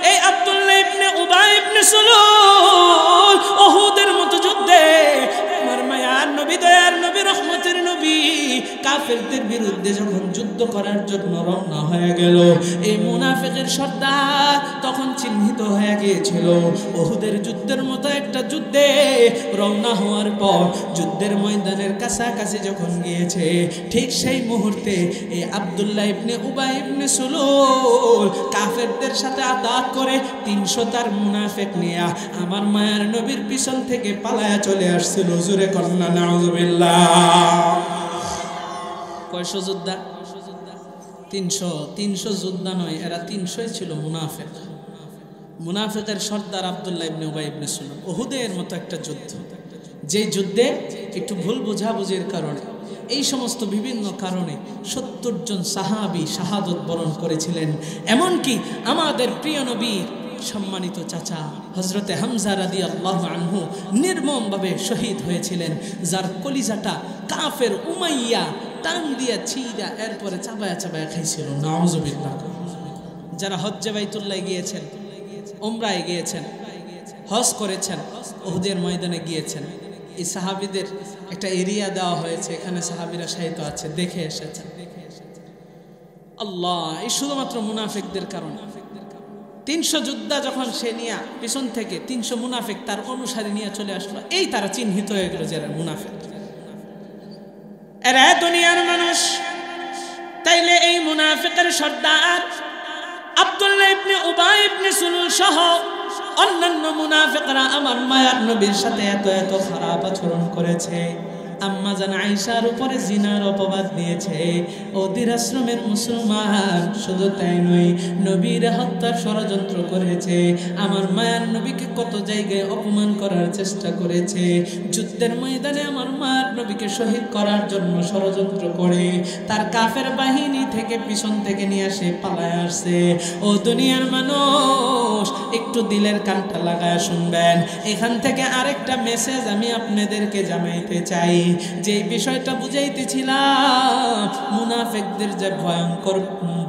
এই আব্দুল্লাহ ইবনে উবাই ইবনে সুলুল। উহুদের মতো যুদ্ধে আমার মায়ার নবী, দয়ার নবী, রহমতের নবী কাফেরদের বিরুদ্ধে যখন যুদ্ধ করার জন্য রওনা হয়ে গেল, এই মুনাফিকের সর্দার তখন চিহ্নিত হয়ে গিয়েছিল। উহুদের যুদ্ধের মতো একটা যুদ্ধে রওনা হওয়ার পর যুদ্ধের ময়দানের কাছাকাছি যখন গিয়েছে, ঠিক সেই মুহূর্তে এই আব্দুল্লাহ ইবনে উবাই ইবনে সুলুল কাফেরদের সাথে আতাত করে 300 তার মুনাফিক নিয়ে আমার মায়ার নবীর পিছন থেকে পালায়া চলে আসছিল। জোরে কন্যা নাউজুবিল্লাহ। কয়শো যোদ্ধা? 300। 300 যোদ্ধা নয়, এরা 300ই ছিল মুনাফিক। মুনাফিকের সর্দার আব্দুল্লাহ ইবনে উবাই ইবনে সুলুল। উহুদের মতো একটা যুদ্ধ, যে যুদ্ধে একটু ভুল বোঝাবুঝির কারণে, এই সমস্ত বিভিন্ন কারণে 70 জন সাহাবী শাহাদত বরণ করেছিলেন। এমনকি আমাদের প্রিয় নবীর সম্মানিত চাচা হযরতে হামজা রাদিয়াল্লাহু আনহু নির্মমভাবে শহীদ হয়েছিলেন, যার কলিজাটা কাফের উমাইয়া টান দিয়া ছিঁড়া এরপরে চাবায়া চাবায়া খাইছিল। নাউজুবিল্লাহ। যারা হজ্জে বাইতুল্লাহ গিয়েছেন, উমরায় গিয়েছেন, হজ করেছেন, উহুদের ময়দানে গিয়েছেন, এই সাহাবীদের একটা এরিয়া দেওয়া হয়েছে, এখানে সাহাবীরা শায়িত আছে, দেখে এসেছেন। আল্লাহ, এই শুধুমাত্র মুনাফিকদের কারণে 300 যোদ্ধা যখন সে নিয়ে পিছন থেকে 300 মুনাফিক তার অনুসারী নিয়ে চলে আসলো, এই তারা চিহ্নিত হয়ে গেল যারা মুনাফিক। এরা দুনিয়ার মানুষ। তাইলে এই মুনাফিকের সর্দার আব্দুল্লাহ ইবনে উবাই ইবনে সুলুল সহ অন্যান্য মুনাফিকরা আমার মায়ার নবীর সাথে এত এত খারাপ আচরণ করেছে, আম্মা জান আয়েশার উপরে জিনার অপবাদ দিয়েছে, ওদের আশ্রমের মুসলমান শুধু তাই নয় নবীর হত্যার ষড়যন্ত্র করেছে, আমার মায়ার নবীকে কত জায়গায় অপমান করার চেষ্টা করেছে, যুদ্ধের ময়দানে আমার মায়ার নবীকে শহীদ করার জন্য ষড়যন্ত্র করে তার কাফের বাহিনী থেকে পিছন থেকে নিয়ে আসে পালায় আসছে। ও দুনিয়ার মানুষ একটু দিলের কানটা লাগায় শুনবেন, এখান থেকে আরেকটা মেসেজ আমি আপনাদেরকে জানাইতে চাই। যে বিষয়টা বুঝাইতেছিলাম মুনাফিকদের যে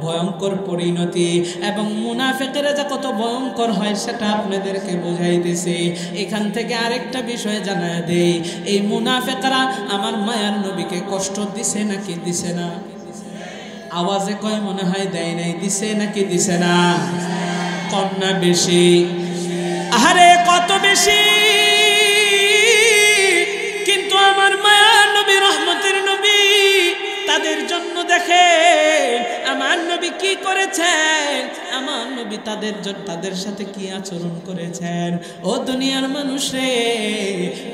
ভয়ঙ্কর পরিণতি এবং মুনাফিকেরা যে কত ভয়ঙ্কর হয় সেটা আপনাদেরকে বুঝাইতেছি। এখান থেকে আরেকটা বিষয় জানায় দেই, এই মুনাফিকরা আমার মায়ার নবীকে কষ্ট দিছে নাকি দিছে না? আওয়াজে কয় মনে হয় দেয় নাই, দিছে নাকি দিছে না? কন্যা বেশি, আরে কত বেশি। কিন্তু আমার মায়ার নবী রহমতের নবী, তাদের জন্য দেখেন আমার নবী কি করেছেন, আমার নবী তাদের সাথে কি আচরণ করেছেন। ও দুনিয়ার মানুষ রে,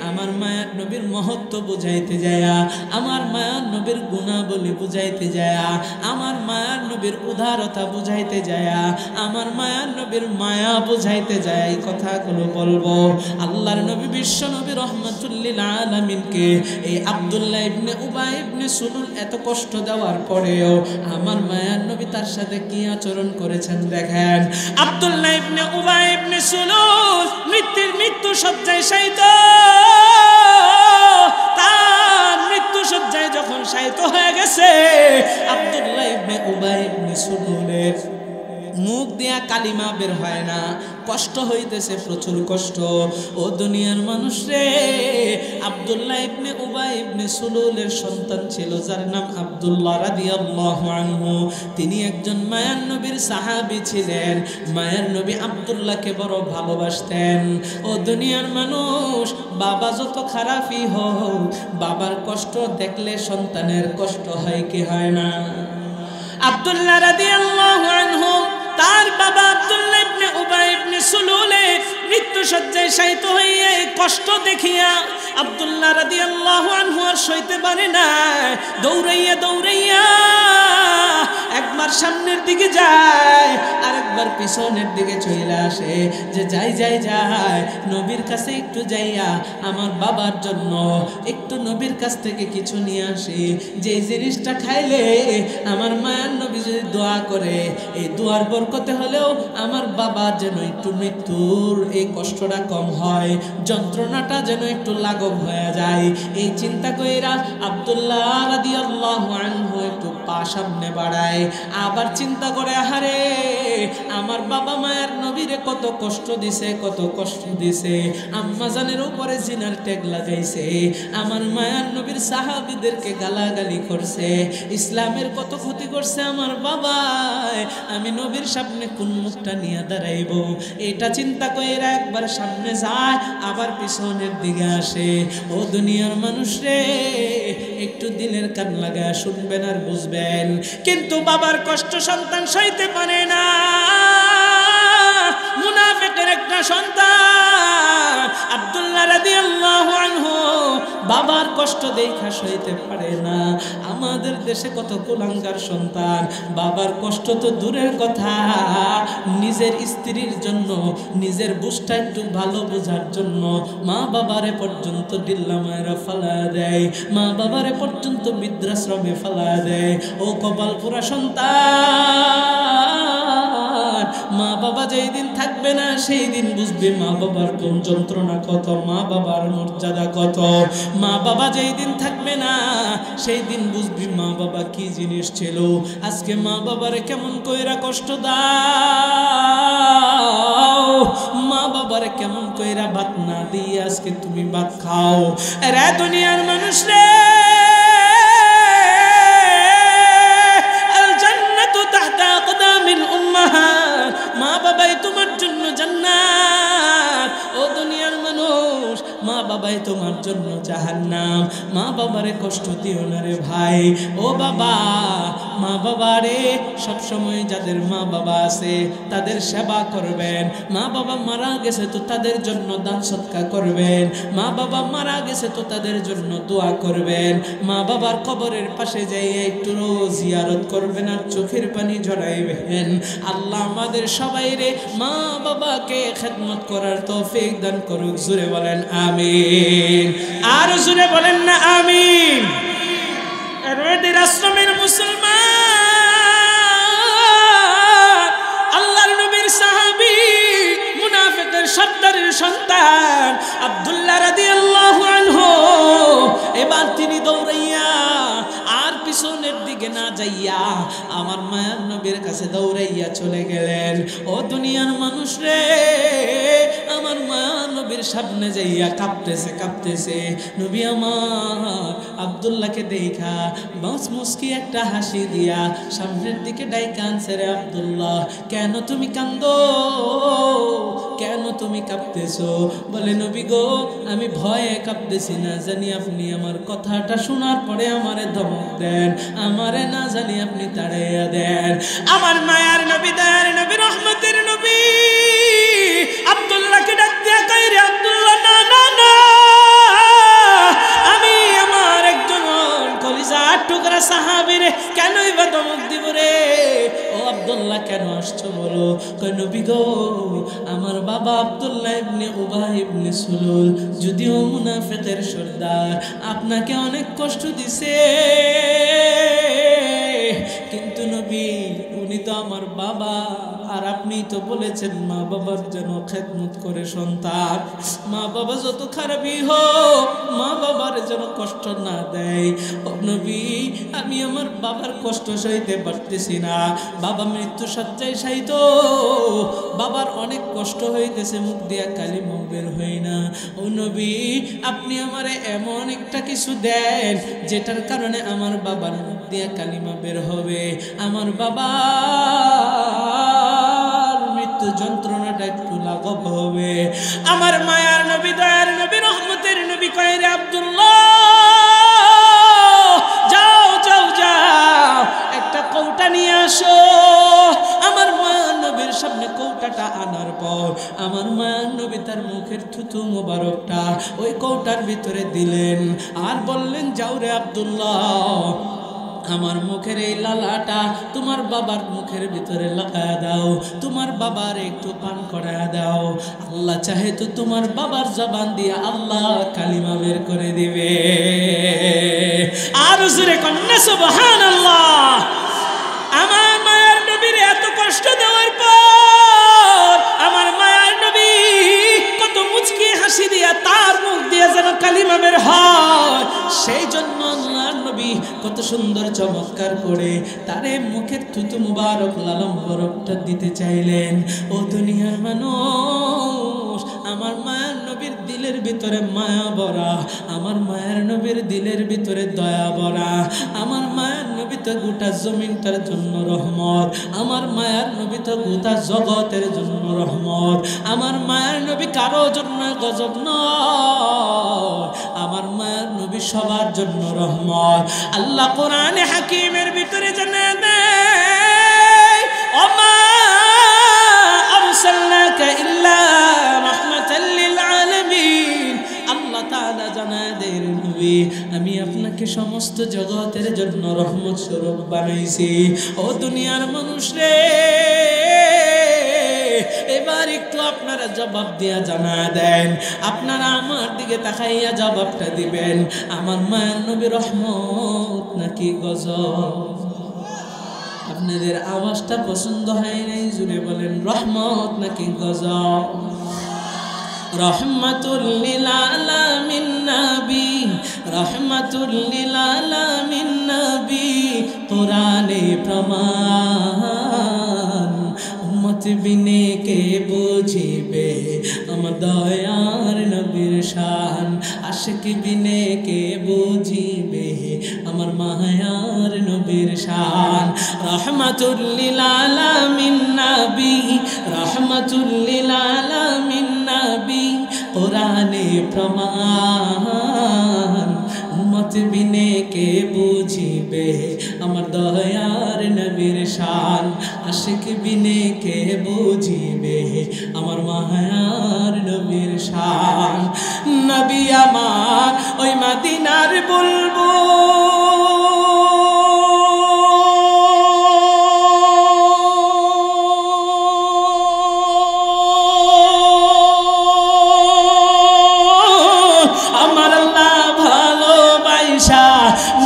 আমার মায়ার নবীর মহত্ব বুঝাইতে যায়া, আমার মায়ার নবীর গুণাবলী বুঝাইতে যায়া, আমার মায়ার নবীর উদারতা বুঝাইতে যায়া, আমার মায়ার নবীর মায়া বুঝাইতে যায় এই কথাগুলো বলবো। আল্লাহর নবী বিশ্ব নবী রহমাতুল লিল আলামিনকে এই আব্দুল্লাহ ইবনে উবাই ইবনে সুলুল এত কষ্ট দেওয়ার পরেও আমার মায়ার নবী তার সাথে কি আচরণ করেছেন দেখেন। আব্দুল্লাহ ইবনে উবাই ইবনে সুলুল মৃত্যু শয্যায় শায়িত, তার মৃত্যু শয্যায় যখন শায়িত হয়ে গেছে, আব্দুল্লাহ ইবনে উবাই ইবনে সুলুলের মুখ দিয়া কালিমা বের হয় না, কষ্ট হইতেছে, প্রচুর কষ্ট। ও দুনিয়ার মানুষ রে, আব্দুল্লাহ ইবনে উবাই ইবনে সুলুলের সন্তান ছিল যার নাম আব্দুল্লাহ রাদিয়াল্লাহু আনহু। তিনি একজন মায়ার নবীর সাহাবী ছিলেন। মায়ার নবী আব্দুল্লাহকে বড় ভালোবাসতেন। ও দুনিয়ার মানুষ, বাবা যত খারাপই হোক, বাবার কষ্ট দেখলে সন্তানের কষ্ট হয় কি হয় না? আব্দুল্লাহ রাদিয়াল্লাহু আনহু তার বাবা আব্দুল্লাহ ইবনে উবাই ইবনে সুলুলের মৃত্যু শয্যায় শায়িত হয়ে কষ্ট দেখিয়া আব্দুল্লাহ রাদিয়াল্লাহু আনহু আর সইতে পারে না, দৌড়াইয়া একবার সামনের দিকে যায় আর একবার পিছনের দিকে চলে আসে, যে যাই নবীর কাছে একটু যাইয়া আমার বাবার জন্য একটু নবীর কাছ থেকে কিছু নিয়ে আসি, যে জিনিসটা খাইলে আমার মায়ের নবী যদি দোয়া করে, এই দোয়ার বরকতে হলেও আমার বাবা যেন একটু মৃত্যুর এই কষ্টটা কম হয়, যন্ত্রণাটা যেন একটু লাঘব হয়ে যায়। এই চিন্তা কইরা আব্দুল্লাহ রাদিয়াল্লাহু আনহু একটু পা সামনে বাড়ায়, আবার চিন্তা করে, আহারে আমার বাবা মায়ের নবীরে কত কষ্ট দিছে, আম্মা জানের উপরে জিনার ট্যাগ লাগাইছে, আমার মায়ের নবীর সাহাবীদেরকে গালাগালি করছে, ইসলামের কত ক্ষতি করছে আমার বাবা, আমি নবীর সামনে কোন মুখটা নিয়ে দাঁড়াইব। এটা চিন্তা কইরা একবার সামনে যায় আবার পিছনের দিকে আসে। ও দুনিয়ার মানুষ রে, একটু দিলের কান লাগায় শুনবেন আর বুঝবেন। কিন্তু বাবার কষ্ট সন্তান সইতে পারে না। মুনাফিকের একটা সন্তান আব্দুল্লাহ রাদিয়াল্লাহু আনহু বাবার কষ্ট দেখা সইতে পারে না। আমাদের দেশে কত কুলাঙ্গার সন্তান, বাবার কষ্ট তো দূরের কথা, নিজের স্ত্রীর জন্য, নিজের বুঝটা একটু ভালো বোঝার জন্য মা বাবারে পর্যন্ত ডিল্লা মায়েরা ফালা দেয়, মা বাবারে পর্যন্ত বৃদ্ধাশ্রমে ফালা দেয়। ও কপাল পুরা সন্তান, মা বাবা যেই দিন থাকবে না সেই দিন বুঝবে মা বাবার কোন যন্ত্রণা কত, মা বাবার মর্যাদা কত। মা বাবা যেই দিন থাকবে না সেই দিন বুঝবি মা বাবা কি জিনিস ছিল। আজকে মা বাবারে কেমন কইরা কষ্ট দাও, মা বাবারে কেমন কইরা ভাত না দিয়ে আজকে তুমি ভাত খাও। রে দুনিয়ার মানুষ রে, মা বাবাই তোমার জন্য জান্নাত। ও দুনিয়ার মানুষ, মা বাবাই তোমার জন্য জাহান্নাম। মা বাবারে কষ্ট দিও না রে ভাই। ও বাবা, মা বাবারে সবসময় যাদের মা বাবা আছে তাদের সেবা করবেন। মা বাবা মারা গেছে তো তাদের জন্য দান সৎকার করবেন। মা বাবা মারা গেছে তো তাদের জন্য দোয়া করবেন। মা বাবার কবরের পাশে যাইয়ে একটু রোজ জিয়ারত করবেন আর চোখের পানি ঝরাইবেন। আল্লাহ আমাদের সবাইরে মা বাবাকে খেদমত করার তৌফিক দান করুক। জোরে বলেন আমিন। আর জোরে বলেন না আমিন। রোদের আশ্রমের মুসলমান, আল্লাহর নবীর সাহাবী মুনাফিকের সর্দারের সন্তান আব্দুল্লাহ রাদিয়াল্লাহু আনহু এবার তিনি দৌড়াইয়া আর পিছনের দিকে না যাইয়া আমার মায়ার নবীর কাছে দৌড়াইয়া চলে গেলেন। ও দুনিয়ার মানুষ রে, আমার মায়ার নবীর সামনে যাইয়া কাঁপতেছে। নবী আমার আব্দুল্লাহকে দেখা মুচকি একটা হাসি দিয়া সামনের দিকে ডাইকা আনছে। রে আব্দুল্লাহ, কেন তুমি কান্দো? কেন তুমি কাঁপতেছো? বলে নবী গো, আমি ভয়ে কাঁপতেছি না জানি আপনি আমার কথাটা শোনার পরে আমারে ধমক দেন, আমারে না জানি আপনি তাড়াইয়া দেন। আমার মায়ার নবী, দয়ার নবী, রহমতের নবী আব্দুল্লাহকে ডাক দিয়া কই, রে আব্দুল্লাহ, না না না, আমি আমার একজন কলিজার টুকরা সাহাবী রে, কেনই বা ধমক দিব রে? ও আব্দুল্লাহ, কেন আসছো বলো? কই নবী গো, আমার বাবা আব্দুল্লাহ ইবনে উবাই ইবনে সুলুল যদিও মুনাফিকের সর্দার, আপনাকে অনেক কষ্ট দিছে, কিন্তু নবী উনি তো আমার বাবা, আর আপনি তো বলেছেন মা বাবার যেন খেদমত করে সন্তান। মা বাবা যত খারাপই হোক, মা বাবার যেন কষ্ট না দেয়। ও নবী, আমি আমার বাবার কষ্ট সইতে পারতেছি না। বাবা মৃত্যু সজ্জায় শায়িত, বাবার অনেক কষ্ট হইতেছে, মুখ দিয়া কালিমা বের হয় না। ও নবী, আপনি আমারে এমন একটা কিছু দেন যেটার কারণে আমার বাবার মুখ দিয়া কালিমা বের হবে, আমার বাবা মৃত্যু যন্ত্রণাটা একটু লাঘব হবে। আমার মায়ার নবী, দয়ার নবী, রহমতের নবী কয়, রে আব্দুল্লাহ, যাও যাও যাও, একটা কৌটা নিয়ে আসো। আমার মায়ার নবীর সামনে কৌটাটা আনার পর আমার মায়ার নবী তার মুখের থুতু মোবারকটা ওই কৌটার ভিতরে দিলেন আর বললেন, যাও রে আব্দুল্লাহ, আমার মুখের এই লালাটা তোমার বাবার মুখের ভিতরে লাগায়া দাও, তোমার বাবার একটু পান করায়া দাও। আল্লাহ চাহে তো তোমার বাবার জবান দিয়ে আল্লাহ কালিমা বের করে দিবে। আর জোরে কন্যা সুবহানাল্লাহ। আমার মায়ের নবীর এত কষ্ট দেওয়ার পর আমার মায়ের নবী কত মুচকি হাসি দিয়া তার মুখ দিয়ে যেন কালিমা বের হয়, সেই জন্য আল্লাহর নবী কত সুন্দর চমৎকার করে তারে মুখের থুতু মুবারক লালন মুবারকটা দিতে চাইলেন। ও দুনিয়ার মানুষ, আমার মায়ের নবীর দিলের ভিতরে মায়া ভরা, আমার মায়ের নবীর দিলের ভিতরে দয়া ভরা। আমার মায়ের নবী তো গোটা জমিনটার জন্য রহমত, আমার মায়ের নবী তো গোটা জগতের জন্য রহমত। আমার মায়ের নবী কারো জন্য গজব নয়, আমার মায়ের নবী সবার জন্য রহমত। আল্লাহ কোরআনে হাকিমের ভিতরে জানায় দেয়, ওমা আরসালনাকা ইল্লা রাহমাতাল লিল আলামিন। আল্লাহ তাআলা জানায় দেয়, নবী, আমি আপনাকে সমস্ত জগতের জন্য রহমত স্বরূপ বানাইছি। ও দুনিয়ার মানুষ রে, এবার একটু আপনারা জবাব দিয়া জানা দেন, আপনারা আমার দিকে তাকাইয়া জবাবটা দিবেন, আমার মায়ের নবী রহমত নাকি গজব? আপনাদের আওয়াজটা পছন্দ হয় নাই, জুড়ে বলেন রহমত নাকি গজব? রহমাতুল লিল আলামিন নবী, রহমাতুল লিল আলামিন নবী, কোরআনে প্রমাণ, উম্মত বিনে কে বুঝিবে আমার দয়ার নবীর শান, আশিক বিনে কে বুঝিবে আমার মায়ার নবীর শান। রহমাতুল লিল আলামিন নবী, রহমাতুল লিল আলামিন নবী, কোরআনে প্রমাণ, উম্মত উম্মত বিনে কে বুঝিবে আমার দয়ার নবীর শান, আশিক বিনে কে বুঝিবে আমার মায়ার নবীর শান। নবী আমার ওই মদিনার বুলবুল, আমার আল্লাহ ভালোবাসা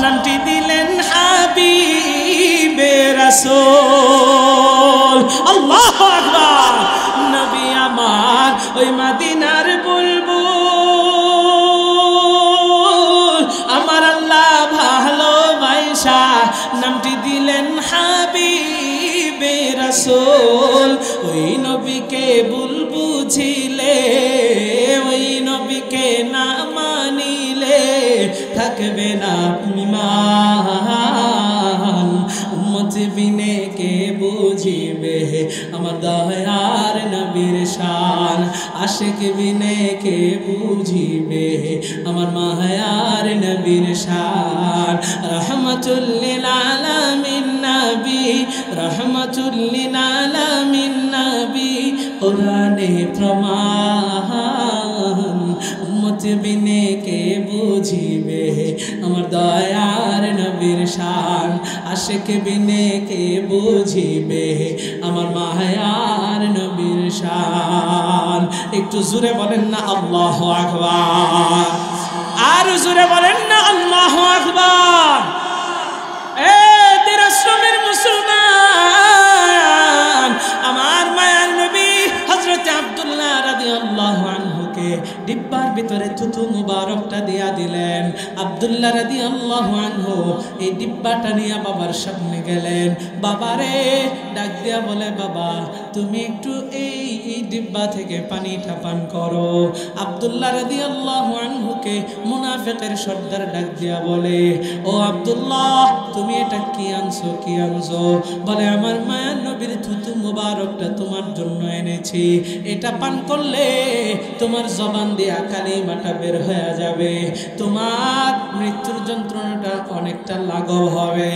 নামটি দিলেন হাবিবে রাসূল। আল্লাহু আকবার। নবী আমার ওই মদিনার বুলবুল, আমার আল্লাহ ভালোবাসা নামটি দিলেন হাবিবে রাসূল। ওই নবীকে ভুল বুঝিলে, ওই নবীকে না মানিলে থাকবে না ঈমান। উম্মত বিনে কে বুঝিবে আমার দয়ার নবীর শান, আশিক বিনে কে বুঝিবে আমার মায়ার নবীর শান। রহমাতুল লিল আলামিন নবী, রহমাতুল লিল আলামিন নবী, কোরআনে প্রমাণ। উম্মত বিনে কে বুঝিবে আমার দয়ার নবীর শান, আশিক বিনে কে বুঝিবে আমার মায়ার নবীর শান। একটু জোরে বলেন না আল্লাহু আকবার, আর জোরে বলেন না আল্লাহু আকবার। এ দিরাশ্রমের মুসলমান, আমার মায়ার নবী হযরত আব্দুল্লাহ রাদিয়াল্লাহু আনহুকে ডিব্বার ভিতরে থুতু মুবারকটা দিয়া দিলেন। আব্দুল্লাহ রাদিয়াল্লাহু আনহু এই ডিব্বাটা নিয়ে বাবার সামনে গেলেন। বাবারে ডাক দিয়া বলে, বাবা তুমি একটু এই ডিব্বা থেকে পানিটা পান করো। আব্দুল্লাহ রাদিয়াল্লাহু আনহুকে মুনাফিকের সর্দার ডাক দিয়া বলে, ও আব্দুল্লাহ তুমি এটা কি আনছো, কি আনছো? বলে, আমার মায়ের নবীর থুতু মুবারকটা তোমার জন্য এনেছি, এটা পান করলে তোমার জবান দিয়া কালিমাটা বের হয়ে যাবে, তোমার মৃত্যুর যন্ত্রণাটা অনেকটা লাঘব হবে।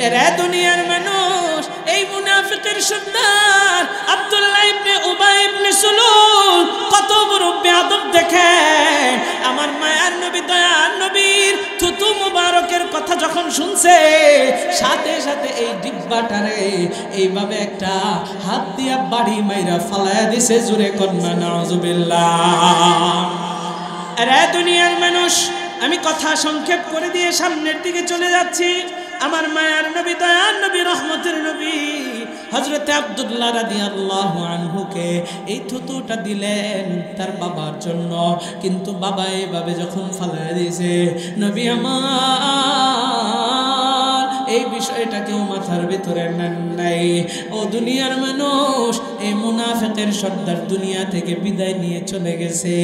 এরা দুনিয়ার মানুষ এই মুনাফিকের সর্দার আব্দুল্লাহ ইবনে উবাই ইবনে সুলুল কত বড় বেয়াদব দেখে। আমার মায়ার নবী দয়ার নবীর থুতু মুবারকের কথা যখন শুনছে, সাথে সাথে এই ডিব্বাটারে এইভাবে একটা হাত দিয়া বাড়ি মাইরা ফালায়া দিছে। জুরে কন্যা নাউজুবিল্লাহ। আরে দুনিয়ার মানুষ, আমি কথা সংক্ষেপ করে দিয়ে সামনের দিকে চলে যাচ্ছি। আমার মায়ার নবী দয়ার নবী রহমতের নবী হযরত আব্দুল্লাহ রাদিয়াল্লাহু আনহুকে এই থুতুটা দিলেন তার বাবার জন্য, কিন্তু বাবা এইভাবে যখন ফালায়া দিয়েছে, নবী আমার এই বিষয়টা কেউ মাথার ভিতরে নেন নাই। ও দুনিয়ার মানুষ, এই মুনাফিকের সর্দার দুনিয়া থেকে বিদায় নিয়ে চলে গেছে।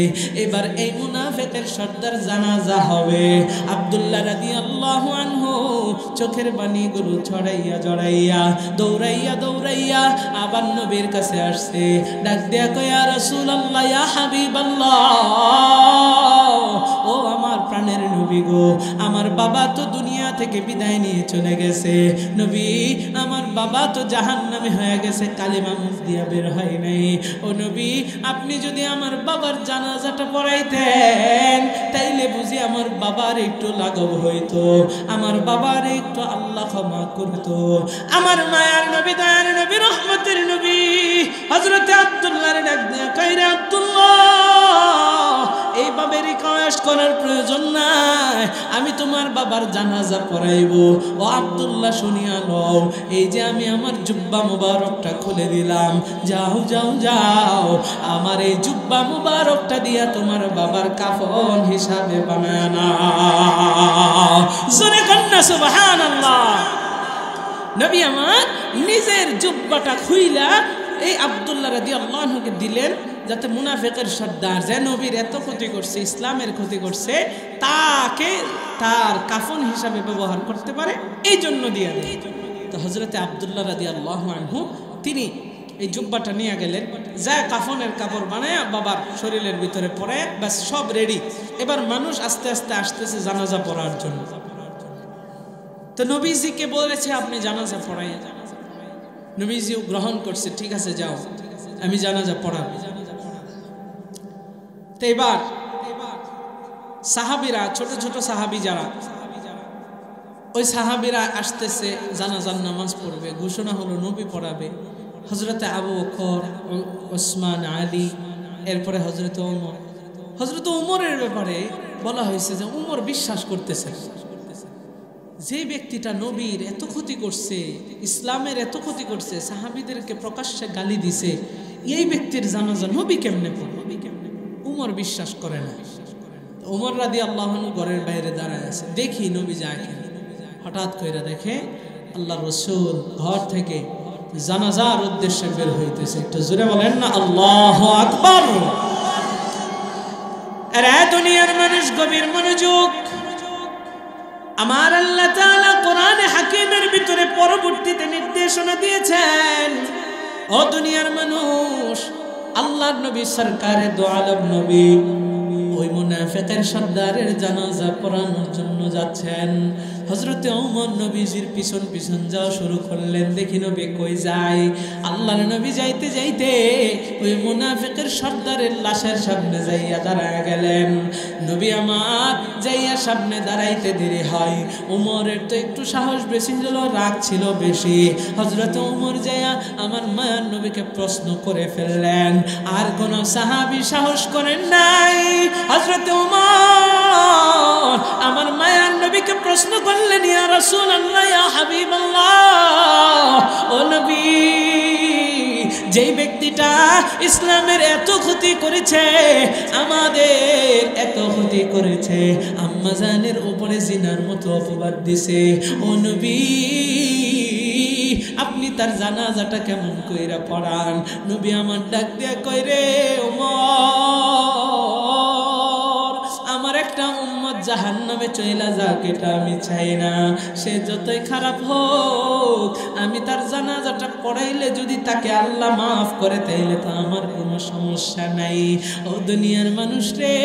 এবার এই মুনাফিকের সর্দার জানাজা হবে। আব্দুল্লাহ রাদিয়াল্লাহু আনহু চোখের পানিগুলো ছড়াইয়া জড়াইয়া দৌড়াইয়া দৌড়াইয়া আবার নবীর কাছে আসছে। ডাক দিয়া কয়, ইয়া রাসূলুল্লাহ, ইয়া হাবিবাল্লাহ, ও আমার প্রাণের নবী গো, আমার বাবা তো দুনিয়া থেকে বিদায় নিয়ে চলে গেছে। নবী, আমার বাবা তো জাহান্নামে হয়ে গেছে, কালিমা মুখ দিয়া বের হয় নাই। ও নবী, আপনি যদি আমার বাবার জানাজাটা পড়াইতেন তাইলে বুঝি আমার বাবার একটু লাঘব হইতো, আমার বাবার একটু আল্লাহ ক্ষমা করতো। আমার মায়ার নবী দয়ার নবী রহমতের নবী হযরত আব্দুল্লাহর ডাক দিয়া কয়, রে আব্দুল্লাহ, এইভাবে রিকোয়েস্ট করার প্রয়োজন নাই, আমি তোমার বাবার জানাজা পড়াইব। ও আব্দুল্লাহ শুনিয়া লও, এই যে আমি আমার জুব্বা মুবারকটা খুলে দিলাম, যাও যাও যাও, আমার এই জুব্বা মুবারকটা দিয়া তোমার বাবার কাফন হিসাবে বানায় নাও। জোরে কন্যা সুবহানাল্লাহ। নবী আমার নিজের জুব্বাটা খুইলা এই আব্দুল্লাহ রাদিয়াল্লাহু আনহুকে দিলেন, যাতে মুনাফিকের সর্দার যে নবীর এত ক্ষতি করছে, ইসলামের ক্ষতি করছে, তাকে তার কাফন হিসাবে ব্যবহার করতে পারে, এই জন্য দিয়ে দেয়। তো হযরতে আব্দুল্লাহ রাদিয়াল্লাহু আনহু তিনি এই জুব্বাটা নিয়ে গেলেন, যা কাফনের কাপড় বানায় বাবার শরীরের ভিতরে পরে, ব্যাস সব রেডি। এবার মানুষ আস্তে আস্তে আসতেছে জানাজা পড়ার জন্য। তো নবীজিকে বলেছে আপনি জানাজা পড়াই। নবীজিও গ্রহণ করছে, ঠিক আছে যাও, আমি জানাজা পড়াবো। তো এবার সাহাবীরা, ছোট ছোট সাহাবী যারা, ওই সাহাবীরা আসতেছে জানাজার নামাজ পড়বে। ঘোষণা হলো নবী পড়াবে। হযরতে আবু বকর, ওসমান, আলী, এরপরে হযরতে ওমর। হযরতে ওমরের ব্যাপারে বলা হয়েছে যে ওমর বিশ্বাস করতেছে যে ব্যক্তিটা নবীর এত ক্ষতি করছে, ইসলামের এত ক্ষতি করছে, সাহাবীদেরকে প্রকাশ্যে গালি দিছে, এই ব্যক্তির জানাজা নবী কেমনে পড়বে? ওমর বিশ্বাস করে না। ওমর রাদিয়াল্লাহু আনহু ঘরের বাইরে দাঁড়ায় আছে, দেখি নবী যায় কেন। হঠাৎ করে দেখে আল্লাহ রসুল ঘর থেকে জানাজার উদ্দেশ্যে বের হইতেছে। একটু জোরে বলেন না আল্লাহু আকবার। আরে দুনিয়ার মানুষ গভীর মনোযোগ। আমার আল্লাহ তাআলা কোরআনে হাকিমের ভিতরে পরবর্তীতে নির্দেশনা দিয়েছেন, ও দুনিয়ার মানুষ, আল্লাহর নবী সরকারে দো আলম নবী ওই মুনাফিকের সর্দারের জানাজা পড়ানোর জন্য যাচ্ছেন। হযরতে ওমর নবীজির পিছন পিছন যাওয়া শুরু করলেন। দেখি নবী কই যায়। আল্লাহর নবী যাইতে যাইতে ওই মুনাফিকের সর্দারের লাশের সামনে যাইয়া দাঁড়ায় গেলেন। নবী আমার যাইয়া সামনে দাঁড়াইতে দেরি হয়। ওমরের তো একটু সাহস বেশি ছিল, রাগ ছিল বেশি। হযরতে ওমর যাইয়া আমার মায়ার নবীকে প্রশ্ন করে ফেললেন। আর কোন সাহাবী সাহস করেন নাই। হযরতে ওমর আমার মায়ার নবীকে প্রশ্ন করলেন, ইয়া রাসূলুল্লাহ, ইয়া হাবিবাল্লাহ, ও নবী, যেই ব্যক্তিটা ইসলামের এত ক্ষতি করেছে, আমাদের এত ক্ষতি করেছে, আম্মা জানের উপরে জিনার মতো অপবাদ দিছে, ও নবী, আপনি তার জানাজাটা কেমন কইরা পড়ান? নবী আমার ডাক দিয়া কইরে, ওমর, আমার একটা উম্মত জাহান্নামে চইলা যাক এটা আমি চাই না। সে যতই খারাপ হোক, আমি তার জানাজাটা পড়াইলে যদি তাকে আল্লাহ মাফ করে তাইলে তো আমার কোনো সমস্যা নাই। ও দুনিয়ার মানুষ রে,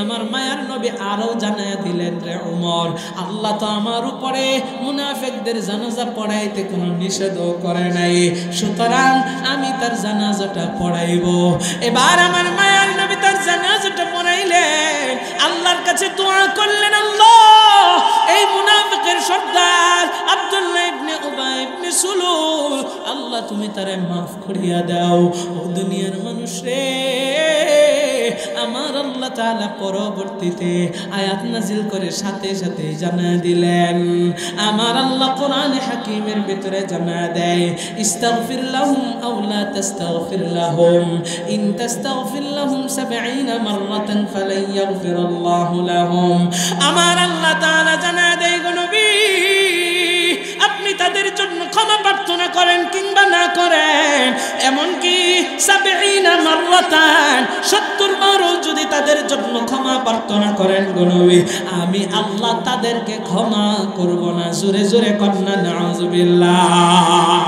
আমার মায়ার নবী আরো জানায়া দিলেন, রে ওমর, আল্লাহ তো আমার উপরে মুনাফিকদের জানাজা পড়াইতে কোনো নিষেধও করে নাই, সুতরাং আমি তার জানাজাটা পড়াইব। এবার আমার মায়ার নবী তার জানাজাটা পড়াইলেন, আল্লাহর কাছে দোয়া করলেন, আল্লাহ, এই মুনাফিকের সর্দার আব্দুল্লাহ ইবনে উবাই ইবনে সুলুল, আল্লাহ তুমি তারে মাফ করিয়া দাও। ও দুনিয়ার মানুষ রে, আমার আল্লাহ তাআলা পরবর্তীতে আয়াত নাজিল করে সাথে সাথে জানায় দিলেন। আমার আল্লাহ কোরআনে হাকিমের ভিতরে জানায় দেয়, ইস্তাগফির লাহুম আও লা তাস্তাগফির লাহুম, ইন তাস্তাগফির লাহুম 70 মাররাতান ফালান ইয়াগফিরাল্লাহু লাহুম। আমার আল্লাহ তাআলা জানায় দেয়, গো নবী, আপনি তাদের জন্য ক্ষমা প্রার্থনা করেন কিংবা না করেন, এমনকি 70 মাররাতান 70 বারও যদি তাদের জন্য ক্ষমা প্রার্থনা করেন, গো নবী, আমি আল্লাহ তাদেরকে ক্ষমা করব না। জোরে জোরে কন্না নাউজুবিল্লাহ।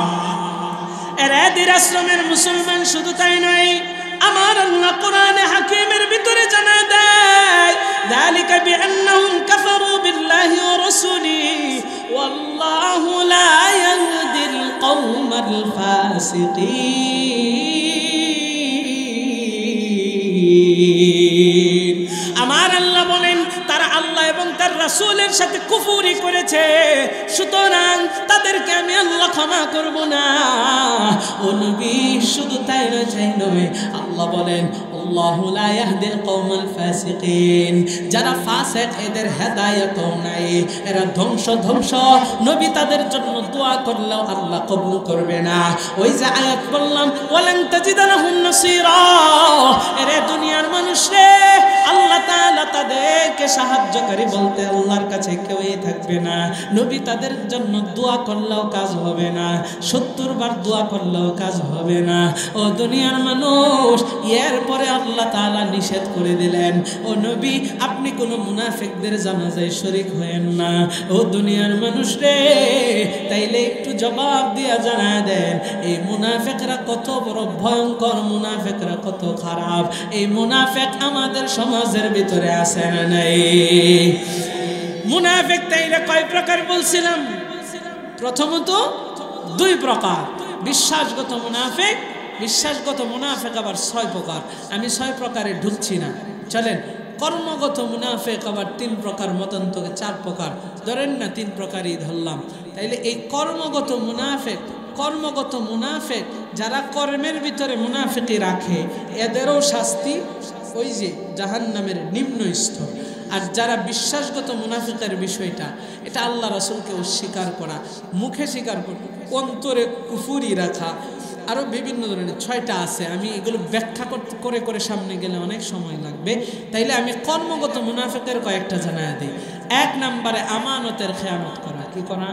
এরা দির আশ্রমের মুসলমান শুধু তাই নয়, আমার আল্লাহ কোরআনে হাকিমের ভিতরে জানায় দেয়, যালিকা বিআন্নাহুম কাফারু বিল্লাহি ওয়া রাসূলিহি ওয়াল্লাহু লা ইয়াহদিল কওমাল ফাসিকিন। আমার আল্লাহ বলেন, তারা আল্লাহ এবং তার রাসূলের সাথে কুফরি করেছে, সুতরাং তাদেরকে আমি আল্লাহ ক্ষমা করব না। ও নবী, শুধু তাই নয়, আল্লাহ বলেন, আল্লাহু লা ইয়াহদিল কওমাল ফাসিকিন, যারা ফাসিক এদের হেদায়েত নাই, এরা ধ্বংস। নবী তাদের জন্য দোয়া করলেও আল্লাহ কবুল করবে না। ওই যে আয়াত বললাম, ওয়ালান তাজিদা লাহুম নাসীরা, এরে দুনিয়ার মানুষ রে, আল্লাহ তাআলা তাদেরকে সাহায্যকারী বলতে আল্লাহর কাছে কেউই থাকবে না। নবী তাদের জন্য দোয়া করলেও কাজ হবে না, 70 বার দোয়া করলেও কাজ হবে না। ও দুনিয়ার মানুষ, এরপরে আল্লাহ তাআলা নিষেধ করে দিলেন, ও নবী আপনি কোনো মুনাফিকদের জানাজায় শরীক হয়েন না। ও দুনিয়ার মানুষ রে, তাইলে একটু জবাব দিয়া জানায় দেন, এই মুনাফিকরা কত বড় ভয়ঙ্কর, মুনাফিকরা কত খারাপ। এই মুনাফিক আমাদের সমাজের ভিতরে আছে না নাই? মুনাফিক তাইলে কয় প্রকার বলছিলাম? প্রথমত দুই প্রকার, বিশ্বাসগত মুনাফিক। বিশ্বাসগত মুনাফিক আবার 6 প্রকার। আমি 6 প্রকারে ঢুকছি না, চলেন। কর্মগত মুনাফিক আবার 3 প্রকার, মতান্তরে 4 প্রকার, ধরেন না 3 প্রকারই ধরলাম। তাইলে এই কর্মগত মুনাফিক যারা কর্মের ভিতরে মুনাফিকি রাখে, এদেরও শাস্তি ওই যে জাহান্নামের নিম্ন স্তর। আর যারা বিশ্বাসগত মুনাফিকের বিষয়টা, এটা আল্লাহ রাসূলকে অস্বীকার করা, মুখে স্বীকার করা, অন্তরে কুফরি রাখা, আরও বিভিন্ন ধরনের 6টা আছে। আমি এগুলো ব্যাখ্যা করে করে সামনে গেলে অনেক সময় লাগবে, তাইলে আমি কর্মগত মুনাফিকের কয়েকটা জানায় দিই। 1 নম্বরে আমানতের খেয়ানত করা। কি করা?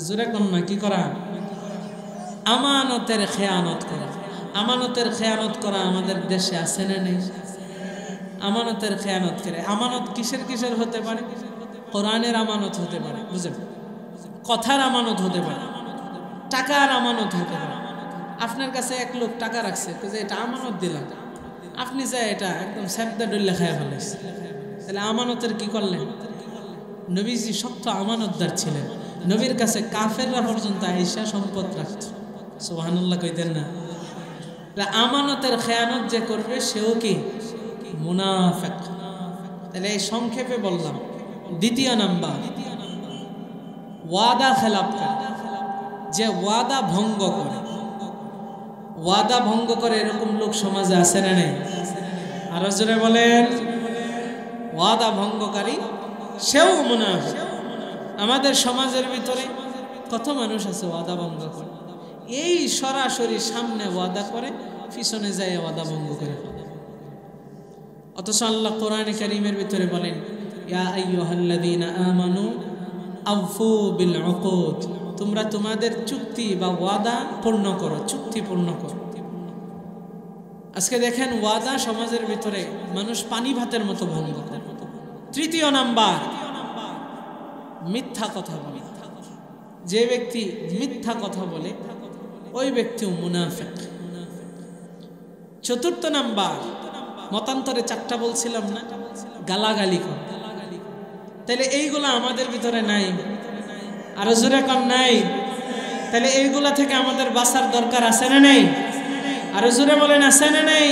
জোরে কন্যা, কি করা? আমানতের খেয়ানত করা। আমানতের খেয়ানত করা আমাদের দেশে আছে না নেই? আমানতের খেয়ানত করে। আমানত কিসের কিসের হতে পারে? কোরআনের আমানত হতে পারে, বুঝলেন? কথার আমানত হতে পারে, টাকার আমানত হতে পারে। আপনার কাছে এক লোক টাকা রাখছে, যে এটা আমানত দিলাম, আপনি যা এটা একদম স্যাপদা ডল্লা খাইয়া ফেলেছে, তাহলে আমানতের কি করলেন? নবীজি শক্ত আমানতদার ছিলেন। নবীর কাছে কাফেররা পর্যন্ত আইসা সম্পদ রাখত। সুবহানাল্লাহ কইতেন না? আমানতের খেয়ানত যে করবে সেও কি মুনাফিক। তাহলে এই সংক্ষেপে বললাম। দ্বিতীয় নাম্বার, ওয়াদা খেলাপ করে। যে ওয়াদা ভঙ্গ করে, ওয়াদা ভঙ্গ করে এরকম লোক সমাজে আছে না নেই? আরো জোরে বলেন। ওয়াদা ভঙ্গকারী সেও মুনাফিক। আমাদের সমাজের ভিতরে কত মানুষ আছে ওয়াদা ভঙ্গ করে। এই সরাসরি সামনে ওয়াদা করে, পিছনে যায় ওয়াদা ভঙ্গ করে। অথচ আল্লাহ কোরআনে কারীমের ভিতরে বলেন, ইয়া আইয়ুহাল্লাযীনা আমানু আউফু বিল উকুদ, তোমরা তোমাদের চুক্তি বা ওয়াদা পূর্ণ করো, চুক্তি পূর্ণ করো। আজকে দেখেন ওয়াদা সমাজের ভিতরে মানুষ পানি ভাতের মতো ভঙ্গ করে। তৃতীয় নাম্বার, মিথ্যা কথা বলে। যে ব্যক্তি মিথ্যা কথা বলে ওই ব্যক্তিও মুনাফিক। চতুর্থ নাম্বার, মতান্তরে 4টা বলছিলাম না, গালাগালি করে। তাহলে এইগুলা আমাদের ভিতরে নাই? আরো জোরে কম নাই? তাহলে এইগুলা থেকে আমাদের বাঁচার দরকার আছে না নেই? আরো জোরে বলেন, আছে না নেই?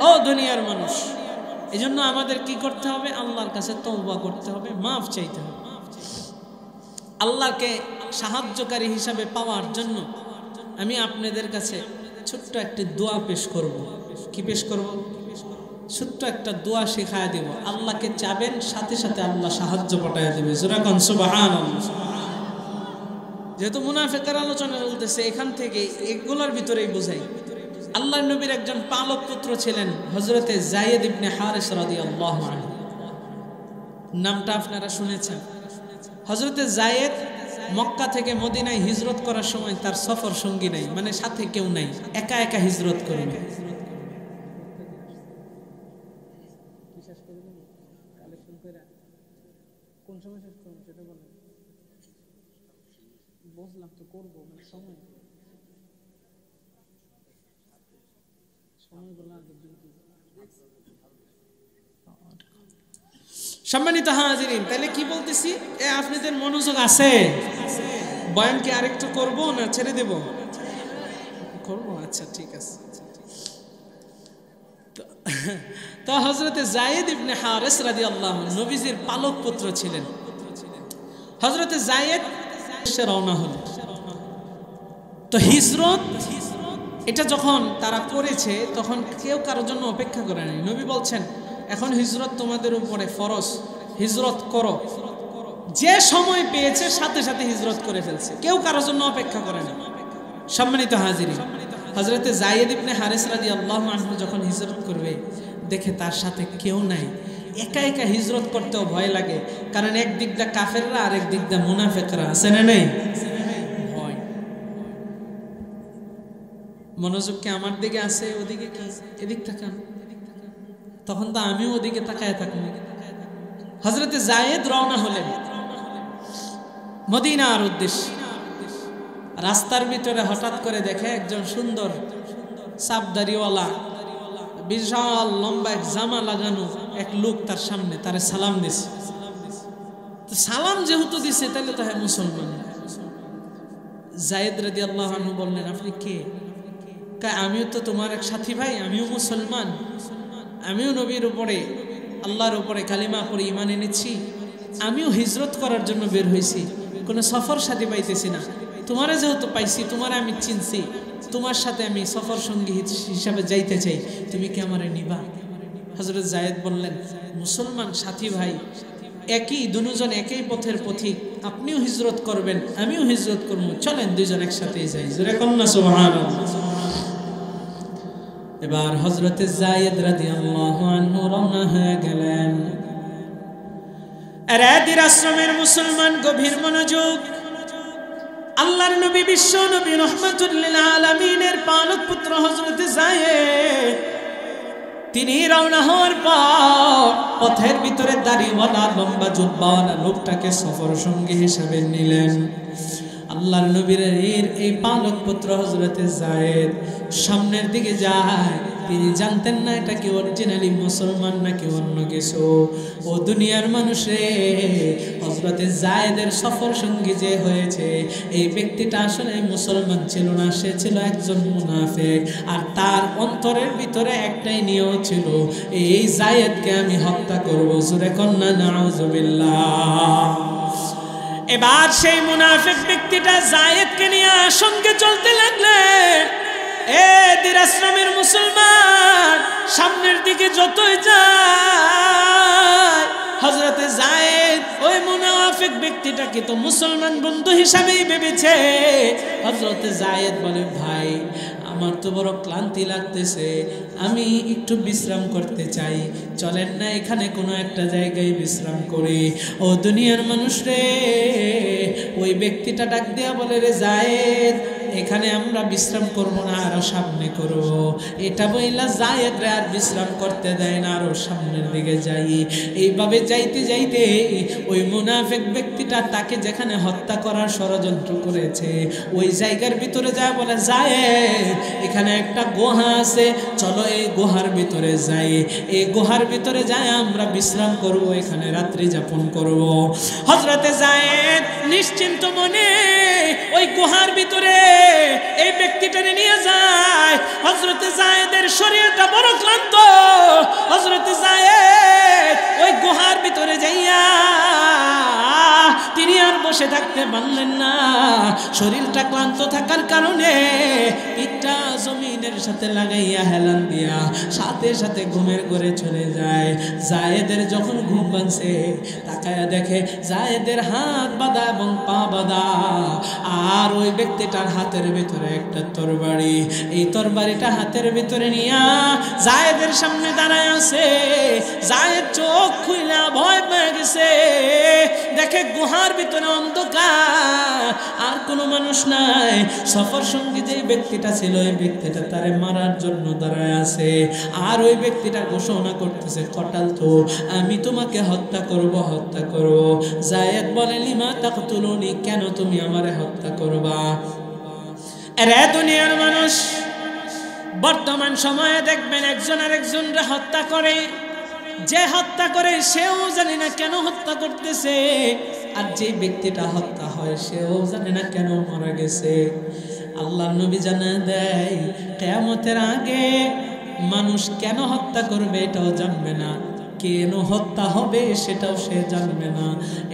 ও দুনিয়ার মানুষ, এই জন্য আমাদের কি করতে হবে? আল্লাহর কাছে তওবা করতে হবে, মাফ চাইতে হবে। আল্লাহকে সাহায্যকারী হিসাবে পাওয়ার জন্য আমি আপনাদের কাছে ছোট্ট একটি দোয়া পেশ করব। কি পেশ করব? ছোট্ট একটা দোয়া শেখায় দেব। আল্লাহকে চাবেন, সাথে সাথে আল্লাহ সাহায্য পাঠায় দেবে। জোরে কোন সুবহানাল্লাহ। যেহেতু মুনাফিকের আলোচনা চলতেছে, এখান থেকে এগুলোর ভিতরেই বোঝাই। আল্লাহর নবীর একজন পালক পুত্র ছিলেন হযরতে যায়েদ ইবনে হারিস রাদিয়াল্লাহু আনহু। নামটা আপনারা শুনেছেন। হযরতে যায়েদ মক্কা থেকে মদিনায় হিজরত করার সময় তার সফর সঙ্গী নাই, মানে সাথে কেউ নাই, একা একা হিজরত করেন। সম্মানিত হাজিরিন, তাহলে কি বলতেছি? আপনাদের মনোযোগ আছে? বয়ান কি আরেকটু করব না ছেড়ে দেব? করব, আচ্ছা ঠিক আছে। তো হযরতে যায়েদ ইবনে হারিস রাদিয়াল্লাহু আনহু নবীজির পালক পুত্র ছিলেন। হযরতে যায়েদ সে রওনা হলেন। তো হিজরত এটা যখন তারা করেছে, তখন কেউ কারোর জন্য অপেক্ষা করে নাই। নবী বলছেন, এখন হিজরত তোমাদের উপরে ফরজ, হিজরত করো। যে সময় পেয়েছে সাথে সাথে হিজরত করে ফেলছে, কেউ কারোর জন্য অপেক্ষা করে না। সম্মানিত হাজিরিন, হযরতে যায়েদ ইবনে হারিস রাদিয়াল্লাহু আনহু যখন হিজরত করবে, দেখে তার সাথে কেউ নাই। একা একা হিজরত করতেও ভয় লাগে, কারণ এক দিক দিয়ে কাফেররা আর এক দিক দিয়ে মুনাফিকরা, আছে না নেই? ভয়। মনোযোগ কি আমার দিকে আছে, ওদিকে কি? এদিক তাকান। তখন তো আমিও ওদিকে তাকায় থাকবো। হযরতে যায়েদ রওনা হলেন মদিনার উদ্দেশ্যে। রাস্তার ভিতরে হঠাৎ করে দেখে একজন সুন্দর সাবদারিওয়ালা বিশাল লম্বা এক জামা লাগানো এক লোক তার সামনে তারে সালাম দিছে। তো সালাম যেহেতু দিছে তাহলে তো হ্যাঁ মুসলমান। যায়েদ রাদিয়াল্লাহু আনহু বললেন, আপনি কে? আমিও তো তোমার এক সাথী ভাই, আমিও মুসলমান, আমিও নবীর উপরে আল্লাহর উপরে কালিমা পড়ে ঈমান এনেছি, আমিও হিজরত করার জন্য বের হয়েছি, কোনো সফর সাথী পাইতেছি না, তোমারে যেহেতু পাইছি, তোমারে আমি চিনছি, তোমার সাথে আমি সফর সঙ্গী হিসাবে যাইতে চাই, তুমি কি আমারে নিবা? হযরত যায়েদ বললেন, মুসলমান সাথী ভাই একই, দুজন একই পথের পথিক, আপনিও হিজরত করবেন আমিও হিজরত করব, চলেন দুইজন একসাথে যাই। জোরে কন্না সুবহানাল্লাহ। এবার হযরতে যায়েদ রাদিয়াল্লাহু আনহু রওনা হয়ে গেলেন। এরাদির আশ্রমের মুসলমান গভীর মনোযোগ। আল্লাহর নবী বিশ্ব নবী রাহমাতুল লিল আলামিনের পালক পুত্র হযরতে যায়েদ তিনি রওনা হওয়ার পর পথের ভিতরে দাড়িওয়ালা লম্বা জুব্বাওয়ালা লোকটাকে সফর সঙ্গী হিসেবে নিলেন। আল্লাহর নবীর এই পালক পুত্র হযরতে যায়েদ সামনের দিকে যায়। তিনি জানতেন না এটা কি অরিজিনালি মুসলমান নাকি অন্য কিছু। ও দুনিয়ার মানুষে, হযরতে যায়েদের সফর সঙ্গী যে হয়েছে এই ব্যক্তিটা আসলে মুসলমান ছিল না, সে ছিল একজন মুনাফিক। আর তার অন্তরের ভিতরে একটাই নিয়ত ছিল, এই যায়েদকে আমি হত্যা করব। জোরে কন্না নাউজুবিল্লাহ। এবার সেই মুনাফিক ব্যক্তিটা যায়েদকে নিয়ে সঙ্গে চলতে লাগলেন। এদির আশ্রমের মুসলমান সামনের দিকে যতই যায়, হযরতে যায়েদ ওই মুনাফিক ব্যক্তিটাকে তো মুসলমান বন্ধু হিসাবেই ভেবেছে। হযরতে যায়েদ বলে, ভাই আমার তো বড় ক্লান্তি লাগতেছে, আমি একটু বিশ্রাম করতে চাই, চলেন না এখানে কোনো একটা জায়গায় বিশ্রাম করি। ও দুনিয়ার মানুষ রে, ওই ব্যক্তিটা ডাক দেয়া বলে, রে যায়েদ এখানে আমরা বিশ্রাম করব না, আরো সামনে করব। এটা বইলা যায়েদ রে আর বিশ্রাম করতে দেয় না, আরো সামনের দিকে যাই। এইভাবে যাইতে যাইতে ওই মুনাফিক ব্যক্তিটা তাকে যেখানে হত্যা করার ষড়যন্ত্র করেছে ওই জায়গার ভিতরে যায়, বলে যায়েদ এখানে একটা গুহা আছে, চলো এই গুহার ভিতরে যাই, এই গুহার ভিতরে যাই আমরা বিশ্রাম করব, এখানে রাত্রি যাপন করব। হযরতে যায়েদ নিশ্চিন্ত মনে ওই গুহার ভিতরে এই ব্যক্তিটাকে নিয়ে যায়। হযরতে যায়েদের শরীরটা বড় ক্লান্ত। হযরতে যায়েদ ওই গুহার ভিতরে যাইয়া তিনি আর বসে থাকতে পারলেন না। শরীরটা ক্লান্ত থাকার কারণে পিঠটা জমিনের সাথে লাগাইয়া হেলান দিয়া সাথে সাথে ঘুমের ঘরে চলে যায়। যায়েদের যখন ঘুম ভাঙছে তাকায়া দেখে যায়েদের হাত বাঁধা এবং পা বাঁধা, আর ওই ব্যক্তিটার হাতের ভিতরে একটা তরবারি। এই তরবারিটা হাতের ভিতরে নিয়া যায়েদের সামনে দাঁড়ায় আছে। যায়েদ চোখ খুইলা ভয় পেয়ে গেছে, দেখে গুহার ভিতরে অন্ধকার, আর কোনো মানুষ নাই। সফর সঙ্গী যে ব্যক্তিটা ছিল ওই ব্যক্তিটা তারে মারার জন্য দাঁড়ায় আছে। আর ওই ব্যক্তিটা ঘোষণা করতেছে, কটাল তো আমি তোমাকে হত্যা করব, হত্যা করব। যায়েদ বলে, লিমা তাকতুলুনি, কেন তুমি আমারে হত্যা করবা? এরে দুনিয়ার মানুষ, বর্তমান সময়ে দেখবেন একজন আরেকজনকে হত্যা করে। যে হত্যা করে সেও জানে না কেন হত্যা করতেছে, আর যে ব্যক্তিটা হত্যা হয় সেও জানে না কেন মারা গেছে। আল্লাহর নবী জানা দেয়, কিয়ামতের আগে মানুষ কেন হত্যা করবে এটাও জানবে না, কেন হত্যা হবে সেটাও সে জানবে না।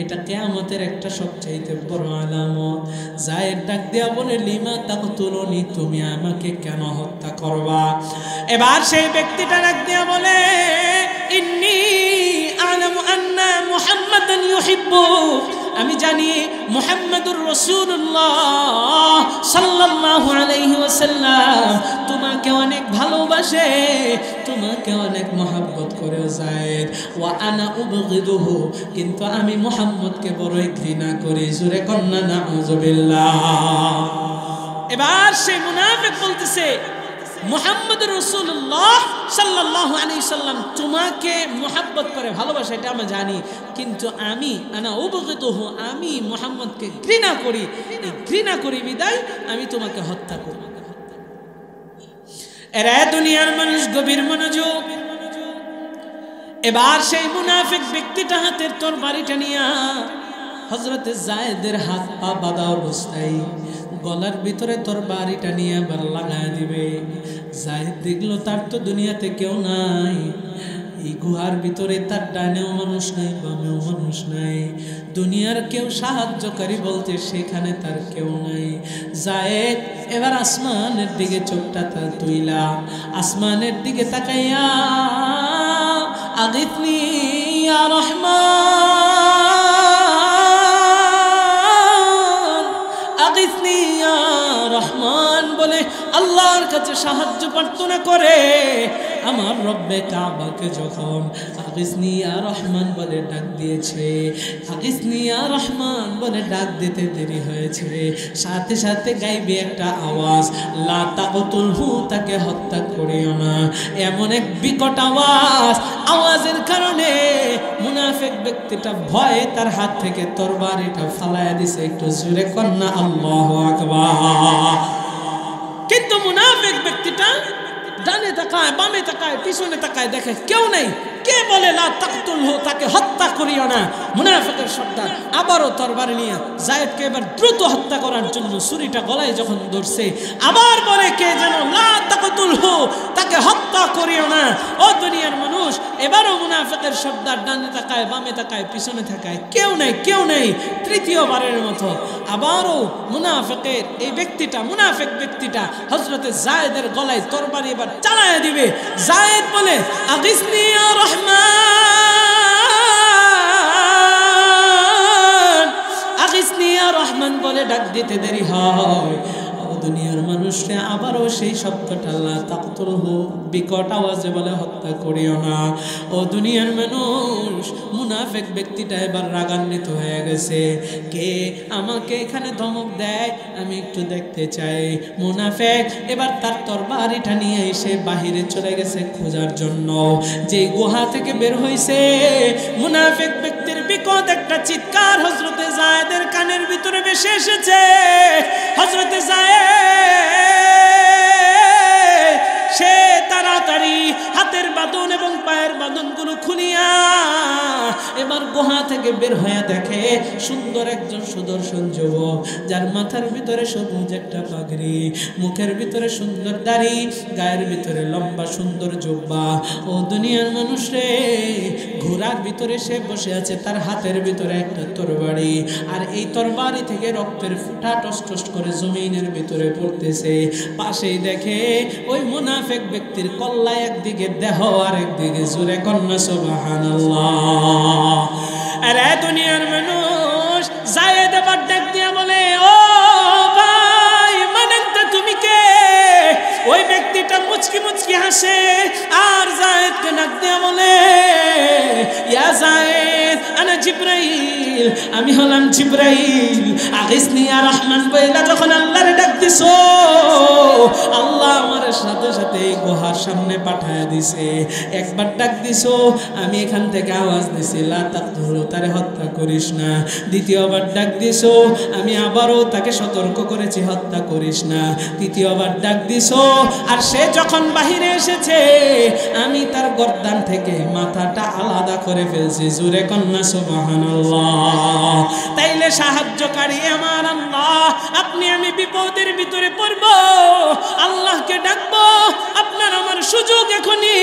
এটা কিয়ামতের একটা সবচাইতে বড় আলামত। যায়েদ ডাক দিয়া বলে, লিমা তাকতুলুনি, তুমি আমাকে কেন হত্যা করবা? এবার সেই ব্যক্তিটা ডাক দিয়া বলে, ইন্নী আ'লামু আন্না মুহাম্মাদান ইউহিব্বু, আমি জানি মুহাম্মাদুর রাসূলুল্লাহ সাল্লাল্লাহু আলাইহি ওয়াসাল্লাম তোমাকে অনেক ভালোবাসে, তোমাকে অনেক মহব্বত করে যায়েদ। ওয়া আনা উবগিদুহু, কিন্তু আমি মুহাম্মদকে বড়ই ঘৃণা করি। জোরে কন্না নাউজুবিল্লাহ। এবার সেই মুনাফিক বলতেছে, মুহাম্মদ রাসূলুল্লাহ সাল্লাল্লাহু আলাইহি সাল্লাম তোমাকে মুহাব্বত করে, ভালোবাসে, এটা আমি জানি, কিন্তু আমি উবগিতুহু, আমি মুহাম্মদকে ঘৃণা করি, এই ঘৃণা করি বিদায় আমি তোমাকে হত্যা করি। এরা দুনিয়ার মানুষ, গভীর মনোযোগ। এবার সেই মুনাফিক ব্যক্তিটা হাতের তরবারিটা নিয়ে হযরতে যায়েদের হাত পা বাঁধা অবস্থায় গলার ভিতরে তরবারিটা নিয়ে আবার লাগায় দিবে। যায়েদ দেখলো তার তো দুনিয়াতে কেউ নাই, এই গুহার ভিতরে তার ডানেও মানুষ নাই, বামেও মানুষ নাই, দুনিয়ার কেউ সাহায্যকারী বলতে সেখানে তার কেউ নাই। যায়েদ এবার আসমানের দিকে চোখটা তার তুইলা আসমানের দিকে তাকাইয়া আগিথনি ইয়া রহমান, আগিথনি ইয়া রহমান বলে আল্লাহর কাছে সাহায্য প্রার্থনা করে। আমার রব্বে কাবাকে যখন আগিসনি ইয়া রহমান বলে ডাক দিয়েছে, আগিসনি ইয়া রহমান বলে ডাক দিতে দেরি হয়েছে, সাথে সাথে গাইবে একটা আওয়াজ, লা তাকতুলহু, তাকে হত্যা করিও না। এমন এক বিকট আওয়াজ, আওয়াজের কারণে মুনাফিক ব্যক্তিটা ভয়ে তার হাত থেকে তরবারিটা ফালায়া দিছে। একটু জোরে কন্না আল্লাহু আকবার। কিন্তু মুনাফিক ব্যক্তিটা ডানে তাকায়, বামে তাকায়, পিছনে তাকায়, দেখে কেউ নেই। কে বলে লা তাকতুলহু, তাকে হত্যা করিও না? মুনাফিকের সর্দার আবারও তরবারি নিয়ে যায়েদকে এবার দ্রুত হত্যা করার জন্য ছুরিটা গলায় যখন ধরছে, আবার বলে কে যেন লা তাকতুলহু, তাকে হত্যা করিও না। ও দুনিয়ার মানুষ, এবারও মুনাফিকের সর্দার ডানে তাকায়, বামে তাকায়, পিছনে তাকায়, কেউ নেই, কেউ নেই। তৃতীয়বারের মতো আবারও মুনাফিকের এই ব্যক্তিটা, মুনাফিক ব্যক্তিটা হযরতে যায়েদের গলায় তরবারি এবার চালায়া দিবে। যায়েদ বলে আগিসনি ইয়া রহমান, আগিসনি ইয়া রহমান বলে ডাক দিতে দেরি হয়। দুনিয়ার মানুষরা আবারও সেই শব্দটা লা তাকতুলহু বিকট আওয়াজে বলে হত্যা করিও না। ও দুনিয়ার মানুষ, মুনাফিক ব্যক্তিটা এবার রাগান্বিত হয়ে গেছে। কে আমাকে এখানে ধমক দেয় আমি একটু দেখতে চাই। মুনাফিক এবার তার তরবারিটা নিয়ে এসে বাহিরে চলে গেছে খোঁজার জন্য। যে গুহা থেকে বের হইছে, মুনাফিক ব্যক্তির বিকট একটা চিৎকার হযরতে যায়েদের কানের ভিতরে ভেসে এসেছে। হযরতে যায়েদ সে তাড়াতাড়ি হাতের বাঁধন এবং পায়ের বাঁধনগুলো খুলিয়া এবার গুহা থেকে বের হয়ে দেখে সুন্দর একজন সুদর্শন যুবক, যার মাথার ভিতরে সবুজ একটা পাগড়ি, মুখের ভিতরে সুন্দর দাড়ি, গায়ের ভিতরে লম্বা সুন্দর জুব্বা। ও দুনিয়ার মানুষ রে, ঘোড়ার ভিতরে সে বসে আছে, তার হাতের ভিতরে একটা তরবারি, আর এই তরবারি থেকে রক্তের ফুটা টস টস করে জমিনের ভিতরে পড়তেছে। পাশেই দেখে ওই মুনাফিক ব্যক্তির কল্লা একদিকে দেহ আর একদিকে, জোরে কন্যা সুবহানাল্লাহ। আরে দুনিয়ার মানুষ, যায়েদ এবার ডাক দিয়া বলে, ও ভাই মানেন তুমি কে? ওই ব্যক্তিটা মুচকি মুচকি হাসে আর যায়েদকে ডাক দিয়া বলে, ইয়া যায়েদ আনা জিবরাইল, আমি হলাম জিবরাইল। আগিসনি ইয়া রহমান বইলা যখন আল্লাহরে ডাক দিছো, আল্লাহ আমার সাথে সাথে গুহার সামনে পাঠায়া দিছে। একবার ডাক দিছো, আমি এখান থেকে আওয়াজ দিছি লা তাকতুলহু, তারে হত্যা করিস না। দ্বিতীয়বার ডাক দিছো, আমি আবারও তাকে সতর্ক করেছি হত্যা করিস না। তৃতীয়বার ডাক দিছো, আর সে যখন বাহিরে এসেছে আমি তার গর্দান থেকে মাথাটা আলাদা করে ফেলছি। জোরে কন্যা সুবহানাল্লাহ। তাইলে সাহায্যকারী আমার আল্লাহ, আপনি আমি বিপদের ভিতরে পড়ব, আল্লাহকে ডাকবো, আপনার আমার সুযোগ এখনই।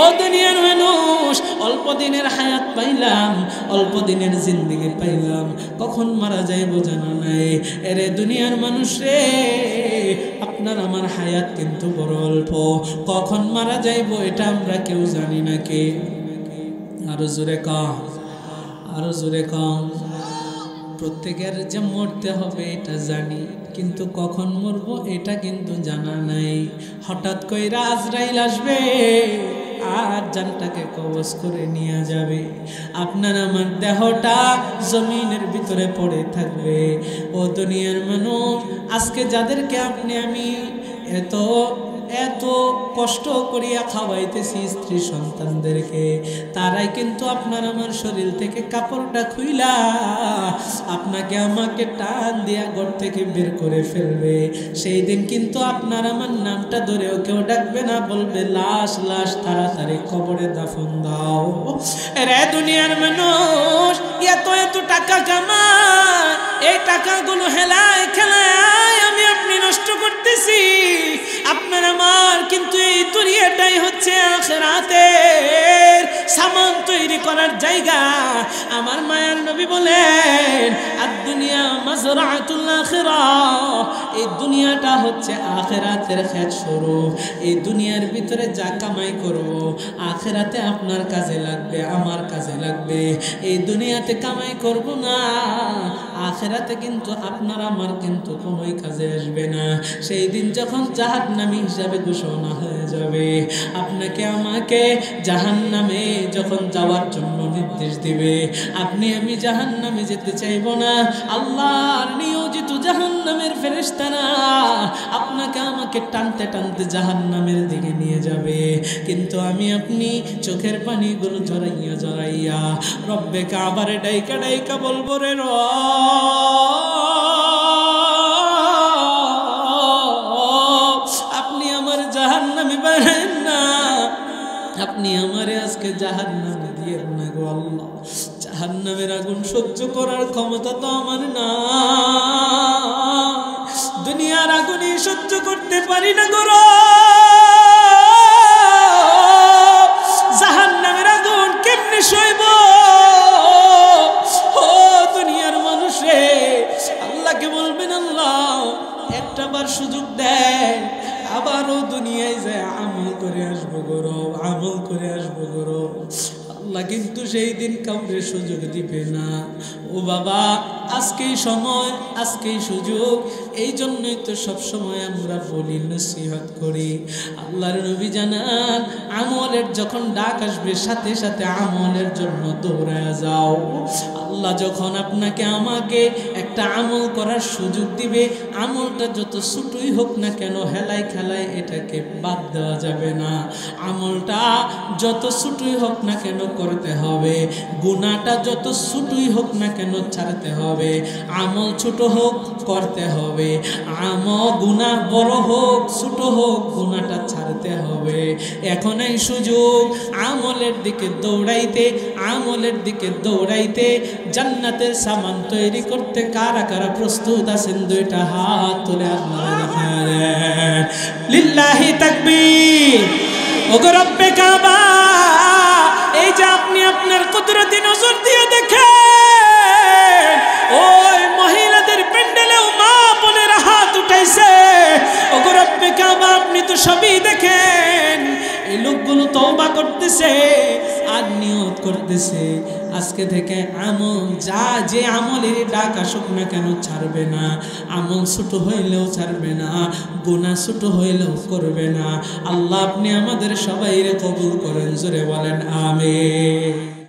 ও দুনিয়ার মানুষ, অল্প দিনের হায়াত পাইলাম, অল্প দিনের জিন্দেগি পাইলাম, কখন মারা যাইব জানা নাই। এরে দুনিয়ার মানুষ রে, আপনার আমার হায়াত কিন্তু বড় অল্প, কখন মারা যাইব এটা আমরা কেউ জানি না। কে আরো জোরে কম, আরো জোরে কম। প্রত্যেকের যে মরতে হবে এটা জানি, কিন্তু কখন মরবো এটা কিন্তু জানা নাই। হঠাৎ কইরা আজরাইল আসবে আর জানটাকে কবজ করে নিয়ে যাবে। আপনার আমার দেহটা জমিনের ভিতরে পড়ে থাকবে। ও দুনিয়ার মানুষ, আজকে যাদেরকে আপনি আমি এত এত কষ্ট করিয়া খাওয়াইতেছি স্ত্রী সন্তানদেরকে, তারাই কিন্তু আপনার আমার শরীর থেকে কাপড়টা খুইলা আপনাকে আমাকে টান দিয়া ঘর থেকে বের করে ফেলবে। সেই দিন কিন্তু আপনার আমার নামটা ধরেও কেউ ডাকবে না, বলবে লাশ লাশ, তাড়াতাড়ি কবরে দাফন দাও। রে দুনিয়ার মানুষ, এত এত টাকা কামায়, এই টাকাগুলো হেলায় খেলায় আমি আপনি নষ্ট করতেছি। আপনার আমার কিন্তু এই দুনিয়াটাই হচ্ছে আখিরাতের সামান তৈরি করার জায়গা। আমার মায়ার নবী বলেন, আদ-দুনিয়া মাজরাতুল আখিরাহ, এই দুনিয়াটা হচ্ছে আখিরাতের ক্ষেত স্বরূপ। এই দুনিয়ার ভিতরে যা কামাই করব, আখিরাতে আপনার কাজে লাগবে, আমার কাজে লাগবে। এই দুনিয়াতে কামাই করব না, আখিরাতে কিন্তু আপনার আমার কিন্তু কোনোই কাজে আসবে না। সেই দিন যখন জাহান্নামী হিসাবে ঘোষণা হয়ে যাবে, আপনাকে আমাকে জাহান্নামে যখন যাওয়ার জন্য নির্দেশ দিবে, আপনি আমি জাহান্নামে যেতে চাইব না। আল্লাহর নিয়োজিত জাহান্নামের ফেরেশতারা আপনাকে আমাকে টানতে টানতে জাহান্নামের দিকে নিয়ে যাবে, কিন্তু আমি আপনি চোখের পানিগুলো জড়াইয়া জড়াইয়া রব্বে কাবারে ডাইকা ডাইকা বলবো, রে আপনি আমার জাহান্নামে বানান না, আপনি আমারে আজকে জাহান্নামে দিয়েন না গো আল্লাহ। জাহান্নামের আগুন সহ্য করার ক্ষমতা তো আমার না, দুনিয়ার আগুনে সহ্য করতে পারি না গো। জাহান্নামের আগুন কেমনে সইব? ও দুনিয়ার মানুষে, আল্লাহকে বলবেন আল্লাহ একটা বার সুযোগ দেয়, আবারও দুনিয়ায় যায় আমল করে আসবো গৌরব, আমল করে আসবো গৌরব। আল্লাহ কিন্তু সেই দিন কাউকে সুযোগ দিবে না। ও বাবা, আজকেই সময়, আজকেই সুযোগ। এই জন্যই তো সব সময় আমরা বলি, নসিহত করি। আল্লাহর নবী জানান, আমলের যখন ডাক আসবে সাথে সাথে আমলের জন্য দৌড়ায় যাও। আল্লাহ যখন আপনাকে আমাকে একটা আমল করার সুযোগ দিবে, আমলটা যত ছোটই হোক না কেন, হেলাই খেলায় এটাকে বাদ দেওয়া যাবে না। আমলটা যত ছোটই হোক না কেন করতে হবে, গুনাহটা যত ছোটই হোক না কেন ছাড়তে হবে। আমল ছোট হোক করতে হবে, আমল গুনাহ বড় হোক ছোট হোক গুনাহটা ছাড়তে হবে। এখন এই সুযোগ আমলের দিকে দৌড়াইতে, আমলের দিকে দৌড়াইতে, জান্নাতের সামান তৈরি করতে কারা কারা প্রস্তুত আছেন? দুইটা হাত তুলে আল্লাহর দিকে লিল্লাহি তাকবীর। ওগো রব্বে কাবা, এই যে আপনি আপনার কুদরতি নজর দিয়ে দেখেন, ওই মহিলাদের প্যান্ডেলেও মা বোনেরা হাত উঠাইছে। ওগো রব্বে কাবা, আপনি তো সবই দেখেন। এই লোকগুলো তওবা করতেছে আর নিয়ত করতেছে, আজকে থেকে আমল যা যে আমলের ডাক আসুক না কেন ছাড়বে না। আমল ছোট হইলেও ছাড়বে না, গুনাহ ছোট হইলেও করবে না। আল্লাহ আপনি আমাদের সবাইরে কবুল করেন, জোরে বলেন আমিন।